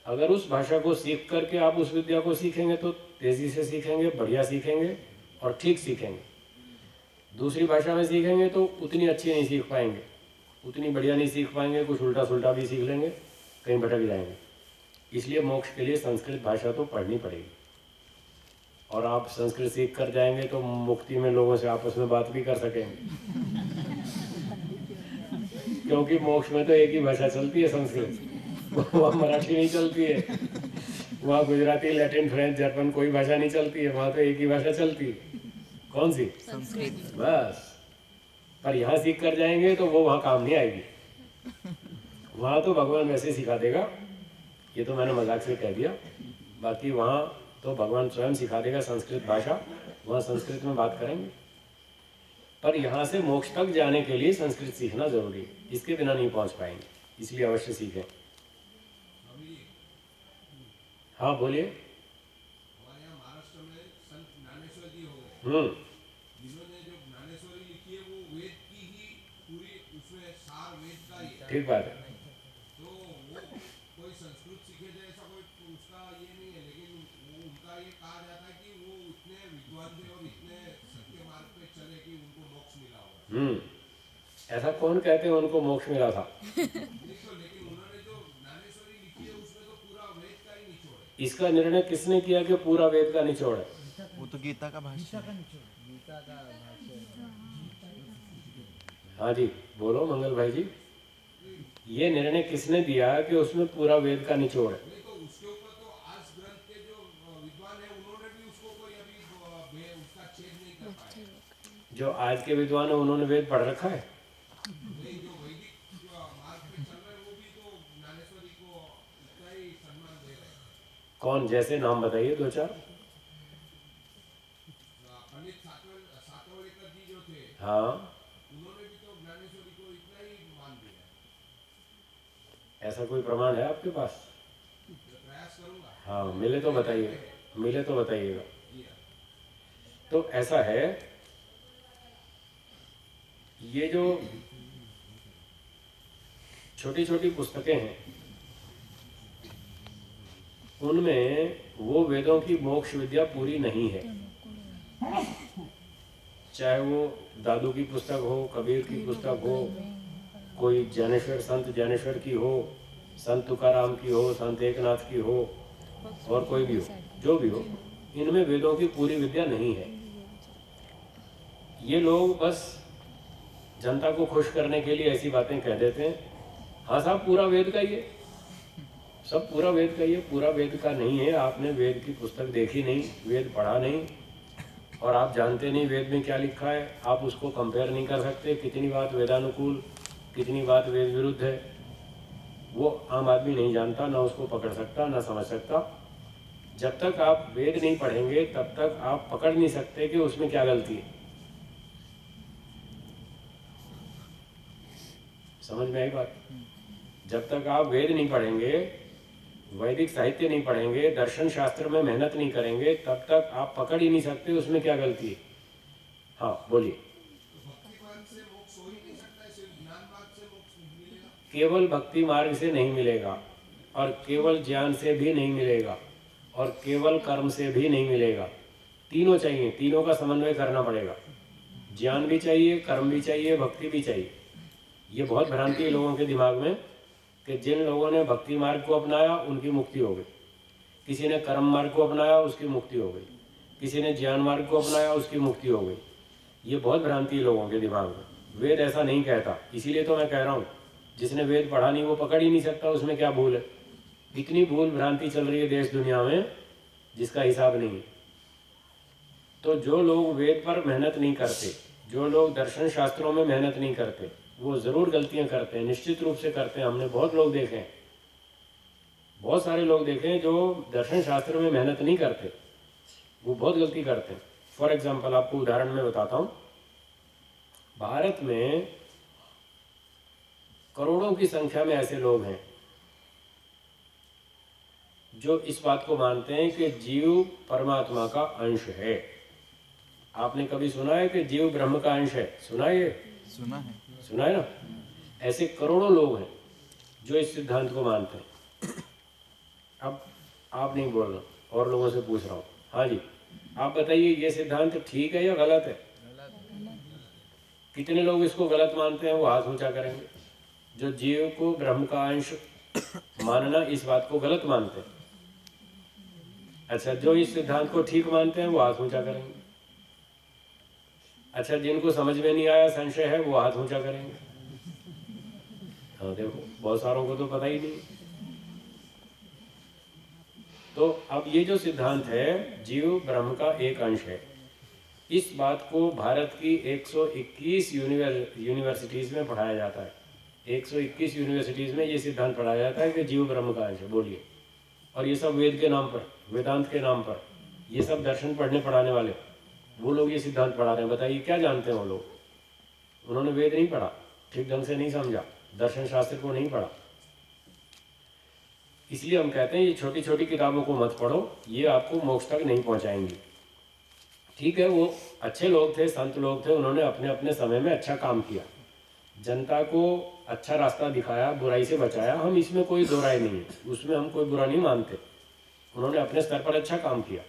अगर उस भाषा को सीख करके आप उस विद्या को सीखेंगे तो तेज़ी से सीखेंगे, बढ़िया सीखेंगे और ठीक सीखेंगे। दूसरी भाषा में सीखेंगे तो उतनी अच्छी नहीं सीख पाएंगे, उतनी बढ़िया नहीं सीख पाएंगे, कुछ उल्टा सुल्टा भी सीख लेंगे, कहीं भटक जाएंगे। इसलिए मोक्ष के लिए संस्कृत भाषा तो पढ़नी पड़ेगी। और आप संस्कृत सीख कर जाएंगे तो मुक्ति में लोगों से आपस में बात भी कर सकेंगे क्योंकि मोक्ष में तो एक ही भाषा चलती है, संस्कृत। वहाँ मराठी नहीं चलती है, वहाँ गुजराती, लैटिन, फ्रेंच, जर्मन कोई भाषा नहीं चलती है, वहाँ तो एक ही भाषा चलती है। कौन सी? संस्कृत। बस। पर यहाँ सीख कर जाएंगे तो वो वहाँ काम नहीं आएगी, वहाँ तो भगवान वैसे सिखा देगा। ये तो मैंने मजाक से कह दिया, बाकी वहाँ तो भगवान स्वयं सिखा देगा संस्कृत भाषा, वहाँ संस्कृत में बात करेंगे। पर यहाँ से मोक्ष तक जाने के लिए संस्कृत सीखना जरूरी है, इसके बिना नहीं पहुँच पाएंगे, इसलिए अवश्य सीखें। हाँ बोलिए। हमारे यहाँ महाराष्ट्र में संत ज्ञानेश्वर जी हो गए, जिन्होंने जो ज्ञानेश्वरी लिखी है वो वेद की ही पूरी, उसमें सार वेद का ही है। ठीक बात है। तो वो कोई संस्कृत सीखे जाए ऐसा कोई उसका ये नहीं है, लेकिन वो उनका ये कहा जाता है कि वो इतने विद्वान थे और इतने सत्य मार्ग पे चले कि उनको मोक्ष मिला होगा। ऐसा कौन कहते हैं उनको मोक्ष मिला था? नहीं तो लेकिन उन्होंने जो ज्ञानेश्वरी लिखी है उसमें तो पूरा वेद का ही निचोड़ है। इसका निर्णय किसने किया कि पूरा वेद का निचोड़ है? वो तो गीता का भाष्य है। हाँ जी बोलो मंगल भाई जी, ये निर्णय किसने दिया कि उसमें पूरा वेद का निचोड़ है? नहीं तो उसके ऊपर तो आज ग्रंथ के जो विद्वान है उन्होंने भी उसको कोई अभी उसका छेद नहीं कर पाए। जो आज के विद्वान है उन्होंने वेद पढ़ रखा है? नहीं, जो वैदिक मार्ग पे चल रहे हैं वो भी तो ज्ञानेश्वरी को उतना ही सम्मान दे रहे हैं। कौन? जैसे नाम बताइए दो चार। पंडित सातवलेकर जी जो थे, हाँ, उन्होंने भी तो ज्ञानेश्वरी को इतना ही मान दिया। ऐसा कोई प्रमाण है आपके पास? मैं प्रयास करूंगा। हाँ मिले तो बताइए, मिले तो बताइएगा। तो ऐसा है, ये जो छोटी छोटी पुस्तकें हैं उनमें वो वेदों की मोक्ष विद्या पूरी नहीं है। चाहे वो दादू की पुस्तक हो, कबीर की पुस्तक हो, कोई ज्ञानेश्वर, संत ज्ञानेश्वर की हो, संत तुकाराम की हो, संत एकनाथ की हो, और कोई भी हो, जो भी हो, इनमें वेदों की पूरी विद्या नहीं है। ये लोग बस जनता को खुश करने के लिए ऐसी बातें कह देते हैं। हाँ साहब, पूरा वेद का ही है, सब पूरा वेद का ही है। पूरा वेद का नहीं है। आपने वेद की पुस्तक देखी नहीं, वेद पढ़ा नहीं, और आप जानते नहीं वेद में क्या लिखा है। आप उसको कंपेयर नहीं कर सकते, कितनी बात वेदानुकूल, कितनी बात वेद विरुद्ध है, वो आम आदमी नहीं जानता, ना उसको पकड़ सकता, ना समझ सकता। जब तक आप वेद नहीं पढ़ेंगे तब तक आप पकड़ नहीं सकते कि उसमें क्या गलती है। समझ में आई बात? जब तक आप वेद नहीं पढ़ेंगे, वैदिक साहित्य नहीं पढ़ेंगे, दर्शन शास्त्र में मेहनत नहीं करेंगे, तब तक आप पकड़ ही नहीं सकते उसमें क्या गलती है। हाँ बोलिए। केवल भक्ति मार्ग से नहीं मिलेगा, और केवल ज्ञान से भी नहीं मिलेगा, और केवल कर्म से भी नहीं मिलेगा। तीनों चाहिए, तीनों का समन्वय करना पड़ेगा। ज्ञान भी चाहिए, कर्म भी चाहिए, भक्ति भी चाहिए। ये बहुत भ्रांति है लोगों के दिमाग में कि जिन लोगों ने भक्ति मार्ग को अपनाया उनकी मुक्ति हो गई, किसी ने कर्म मार्ग को अपनाया उसकी मुक्ति हो गई, किसी ने ज्ञान मार्ग को अपनाया उसकी मुक्ति हो गई। ये बहुत भ्रांति है लोगों के दिमाग में। वेद ऐसा नहीं कहता। इसीलिए तो मैं कह रहा हूँ, जिसने वेद पढ़ा नहीं वो पकड़ ही नहीं सकता उसमें क्या भूल है। इतनी भूल भ्रांति चल रही है देश दुनिया में जिसका हिसाब नहीं है। तो जो लोग वेद पर मेहनत नहीं करते, जो लोग दर्शन शास्त्रों में मेहनत नहीं करते, वो ज़रूर गलतियां करते हैं, निश्चित रूप से करते हैं। हमने बहुत लोग देखे हैं, बहुत सारे लोग देखे हैं जो दर्शन शास्त्र में मेहनत नहीं करते, वो बहुत गलती करते हैं। फॉर एग्जाम्पल आपको उदाहरण में बताता हूँ। भारत में करोड़ों की संख्या में ऐसे लोग हैं जो इस बात को मानते हैं कि जीव परमात्मा का अंश है। आपने कभी सुना है कि जीव ब्रह्म का अंश है? सुना है? सुना है ना? ऐसे करोड़ों लोग हैं जो इस सिद्धांत को मानते हैं। अब आप नहीं बोल रहा, और लोगों से पूछ रहा हूँ। हाँ जी, आप बताइए ये सिद्धांत ठीक है या गलत है? कितने लोग इसको गलत मानते हैं वो हाथ ऊंचा करेंगे। जो जीव को ब्रह्म का अंश मानना, इस बात को गलत मानते हैं। अच्छा, जो इस सिद्धांत को ठीक मानते हैं वो हाथ ऊंचा करेंगे। अच्छा, जिनको समझ में नहीं आया, संशय है, वो हाथ ऊंचा करेंगे। हाँ देखो, बहुत सारों को तो पता ही नहीं। तो अब ये जो सिद्धांत है, जीव ब्रह्म का एक अंश है, इस बात को भारत की 121 यूनिवर्सिटीज में पढ़ाया जाता है। 121 यूनिवर्सिटीज में ये सिद्धांत पढ़ाया जाता है कि जीव ब्रह्म का अंश है। बोलिए। और ये सब वेद के नाम पर, वेदांत के नाम पर, ये सब दर्शन पढ़ने पढ़ाने वाले वो लोग ये सिद्धांत पढ़ा रहे हैं। बताइए क्या जानते हैं वो लोग? उन्होंने वेद नहीं पढ़ा, ठीक ढंग से नहीं समझा, दर्शन शास्त्र को नहीं पढ़ा। इसलिए हम कहते हैं ये छोटी छोटी किताबों को मत पढ़ो, ये आपको मोक्ष तक नहीं पहुंचाएंगी। ठीक है, वो अच्छे लोग थे, संत लोग थे, उन्होंने अपने अपने समय में अच्छा काम किया, जनता को अच्छा रास्ता दिखाया, बुराई से बचाया। हम इसमें कोई दो राय नहीं है, उसमें हम कोई बुरा नहीं मानते। उन्होंने अपने स्तर पर अच्छा काम किया,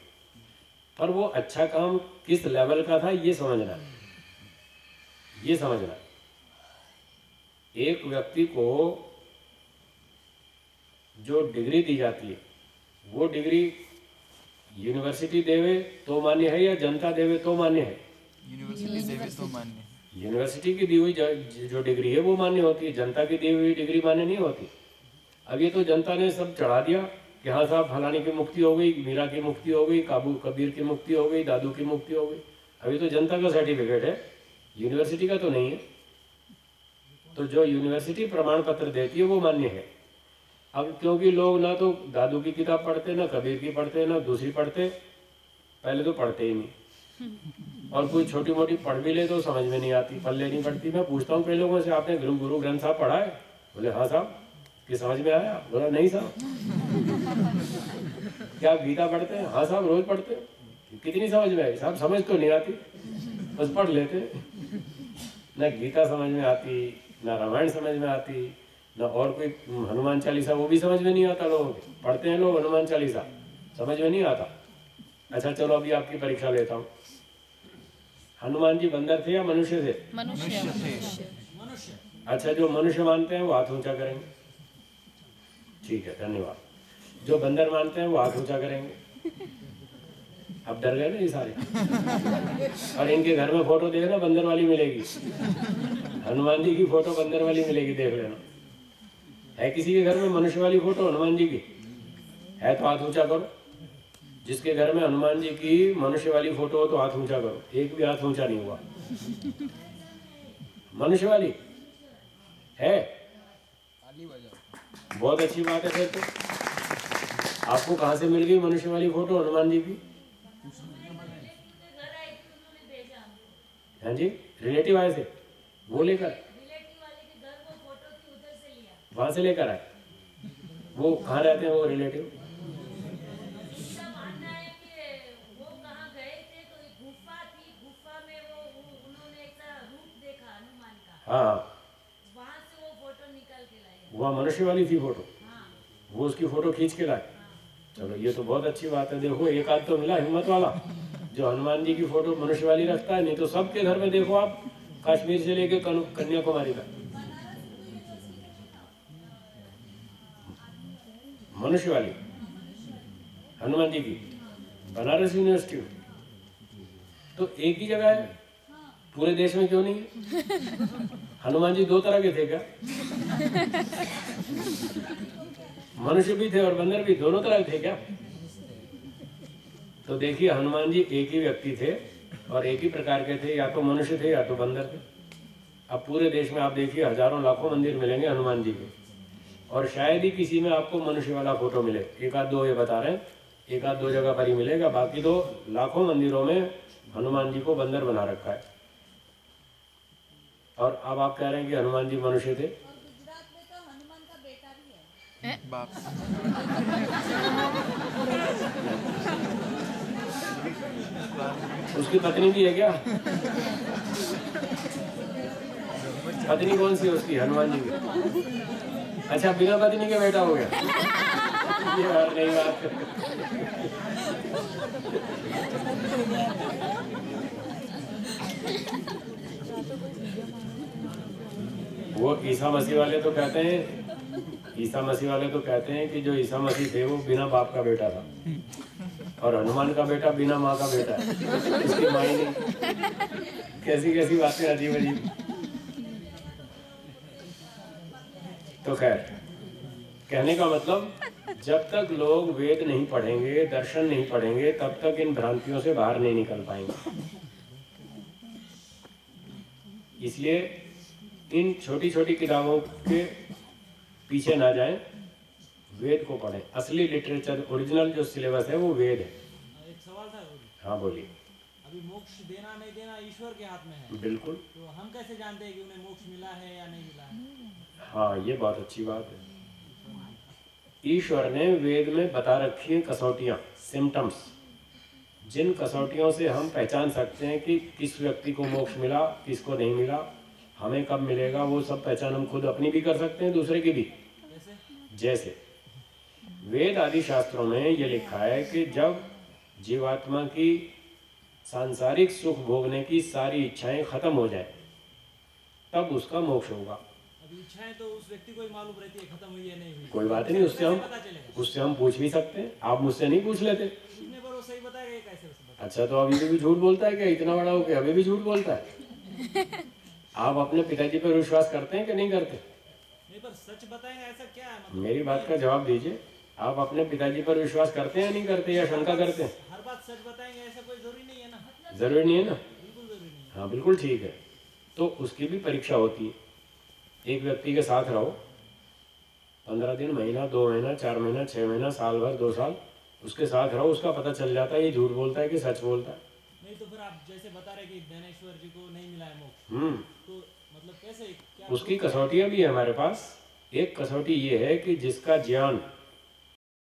पर वो अच्छा काम किस लेवल का था ये समझना है। ये समझना है, एक व्यक्ति को जो डिग्री दी जाती है, वो डिग्री यूनिवर्सिटी देवे तो मान्य है या जनता देवे तो मान्य है? यूनिवर्सिटी देवे तो मान्य। यूनिवर्सिटी की दी हुई जो डिग्री है वो मान्य होती है, जनता की दी हुई डिग्री मान्य नहीं होती। अब ये तो जनता ने सब चढ़ा दिया कि हाँ साहब फलाने की मुक्ति हो गई, मीरा की मुक्ति हो गई, काबू कबीर की मुक्ति हो गई, दादू की मुक्ति हो गई। अभी तो जनता का सर्टिफिकेट है, यूनिवर्सिटी का तो नहीं है। तो जो यूनिवर्सिटी प्रमाण पत्र देती है वो मान्य है। अब क्योंकि लोग ना तो दादू की किताब पढ़ते, ना कबीर की पढ़ते, ना दूसरी पढ़ते, पहले तो पढ़ते ही नहीं, और कोई छोटी मोटी पढ़ भी ले तो समझ में नहीं आती, पल्ले नहीं पड़ती। मैं पूछता हूँ कई लोगों से, आपने गुरु ग्रंथ साहब पढ़ा है? बोले हाँ साहब। कि समझ में आया? बोला नहीं साहब। क्या गीता पढ़ते हैं? हाँ साहब रोज पढ़ते हैं। कितनी समझ में आई? साहब समझ तो नहीं आती, बस पढ़ लेते। ना गीता समझ में आती, ना रामायण समझ में आती, ना और कोई हनुमान चालीसा, वो भी समझ में नहीं आता लोगों के। पढ़ते हैं लोग हनुमान चालीसा, समझ में नहीं आता। अच्छा चलो अभी आपकी परीक्षा लेता हूँ। हनुमान जी बंदर थे या मनुष्य थे? मनुष्य थे। अच्छा, जो मनुष्य मानते हैं वो हाथ ऊंचा करेंगे। ठीक है, धन्यवाद। जो बंदर मानते हैं वो हाथ ऊंचा करेंगे। अब डर गए ना ये सारे। और इनके घर में फोटो देखना बंदर वाली मिलेगी, हनुमान जी की फोटो बंदर वाली मिलेगी, देख लेना। है किसी के घर में मनुष्य वाली फोटो हनुमान जी की? है तो हाथ ऊंचा करो। जिसके घर में हनुमान जी की मनुष्य वाली फोटो हो तो हाथ ऊंचा करो। एक भी हाथ ऊंचा नहीं हुआ। मनुष्य वाली है, बहुत अच्छी बात है। फिर तो आपको कहाँ से मिल गई मनुष्य वाली फोटो हनुमान जी की? हाँ जी, रिलेटिव आए थे, वो लेकर वहां से लेकर आए। वो कहाँ रहते हैं वो रिलेटिव? हाँ, वहाँ मनुष्य वाली थी फोटो, वो उसकी फोटो खींच के लाए। चलो ये तो बहुत अच्छी बात है। देखो एक आध तो मिला हिम्मत वाला जो हनुमान जी की फोटो मनुष्य वाली रखता है। नहीं तो सबके घर में देखो आप, कश्मीर से लेके कन्याकुमारी तक मनुष्य वाली हनुमान जी की। बनारस यूनिवर्सिटी में तो एक ही जगह है, पूरे देश में क्यों नहीं है? हनुमान जी दो तरह के थे क्या? मनुष्य भी थे और बंदर भी, दोनों तरह थे क्या? तो देखिए हनुमान जी एक ही व्यक्ति थे और एक ही प्रकार के थे, या तो मनुष्य थे या तो बंदर थे। अब पूरे देश में आप देखिए हजारों लाखों मंदिर मिलेंगे हनुमान जी के, और शायद ही किसी में आपको मनुष्य वाला फोटो मिले। एक आध दो ये बता रहे हैं, एक आध दो जगह पर ही मिलेगा, बाकी तो लाखों मंदिरों में हनुमान जी को बंदर बना रखा है। और अब आप कह रहे हैं कि हनुमान जी मनुष्य थे। गुजरात में तो हनुमान का बेटा भी है। बाप उसकी पत्नी भी है क्या? पत्नी कौन सी है उसकी? हनुमान जी की। अच्छा, बिना पत्नी के बेटा हो गया। ये और नई बात वो ईसा मसीह वाले तो कहते हैं, ईसा मसीह वाले तो कहते हैं कि जो ईसा मसीह थे वो बिना बाप का बेटा था, और हनुमान का बेटा बिना माँ का बेटा है, उसकी माँ ही नहीं। कैसी कैसी बातें अजीब अजीब। तो खैर, कहने का मतलब जब तक लोग वेद नहीं पढ़ेंगे, दर्शन नहीं पढ़ेंगे, तब तक इन भ्रांतियों से बाहर नहीं निकल पाएंगे। इसलिए इन छोटी छोटी किताबों के पीछे ना जाएं, वेद को पढ़ें। असली लिटरेचर, ओरिजिनल जो सिलेबस है वो वेद है। एक सवाल था गुरुजी। हाँ बोलिए। अभी मोक्ष देना नहीं देना ईश्वर के हाथ में है, बिल्कुल। तो हम कैसे जानते हैं कि उन्हें मोक्ष मिला है या नहीं मिला है? हाँ, ये बहुत अच्छी बात है। ईश्वर ने वेद में बता रखी है कसौटियाँ, सिम्टम्स, जिन कसौटियों से हम पहचान सकते हैं कि किस व्यक्ति को मोक्ष मिला, किसको नहीं मिला, हमें कब मिलेगा। वो सब पहचान हम खुद अपनी भी कर सकते हैं, दूसरे की भी। जैसे वेद आदि शास्त्रों में ये लिखा है कि जब जीवात्मा की सांसारिक सुख भोगने की सारी इच्छाएं खत्म हो जाए तब उसका मोक्ष होगा। अभी इच्छाएं तो उस व्यक्ति को ही मालूम रहती है खत्म हुई है नहीं हुई। कोई बात नहीं, उससे हम पूछ भी सकते हैं। आप मुझसे नहीं पूछ लेते? पूछने पर वो सही बताएगा, कैसे बताएगा? अच्छा, तो अभी भी झूठ बोलता है क्या? इतना बड़ा हो के अभी भी झूठ बोलता है? आप अपने पिताजी पर विश्वास करते हैं कि नहीं करते? नहीं, पर सच बताएंगे ऐसा क्या है? मतलब मेरी बात का जवाब दीजिए। आप अपने पिताजी पर विश्वास करते हैं या नहीं करते, या शंका करते हैं? हर बात सच बताएंगे ऐसा कोई जरूरी नहीं है ना। जरूरी नहीं है ना? बिल्कुल जरूरी नहीं है। हाँ बिल्कुल ठीक है। तो उसकी भी परीक्षा होती है। एक व्यक्ति के साथ रहो 15 दिन, महीना, 2 महीना, 4 महीना, 6 महीना, साल भर, 2 साल, उसके साथ रहो, उसका पता चल जाता है ये झूठ बोलता है कि सच बोलता है। नहीं तो फिर आप जैसे बता रहे कि ज्ञानेश्वर जी को नहीं मिला है मोक्ष, तो मतलब कैसे क्या? उसकी कसौटियाँ भी है हमारे पास। एक कसौटी ये है कि जिसका ज्ञान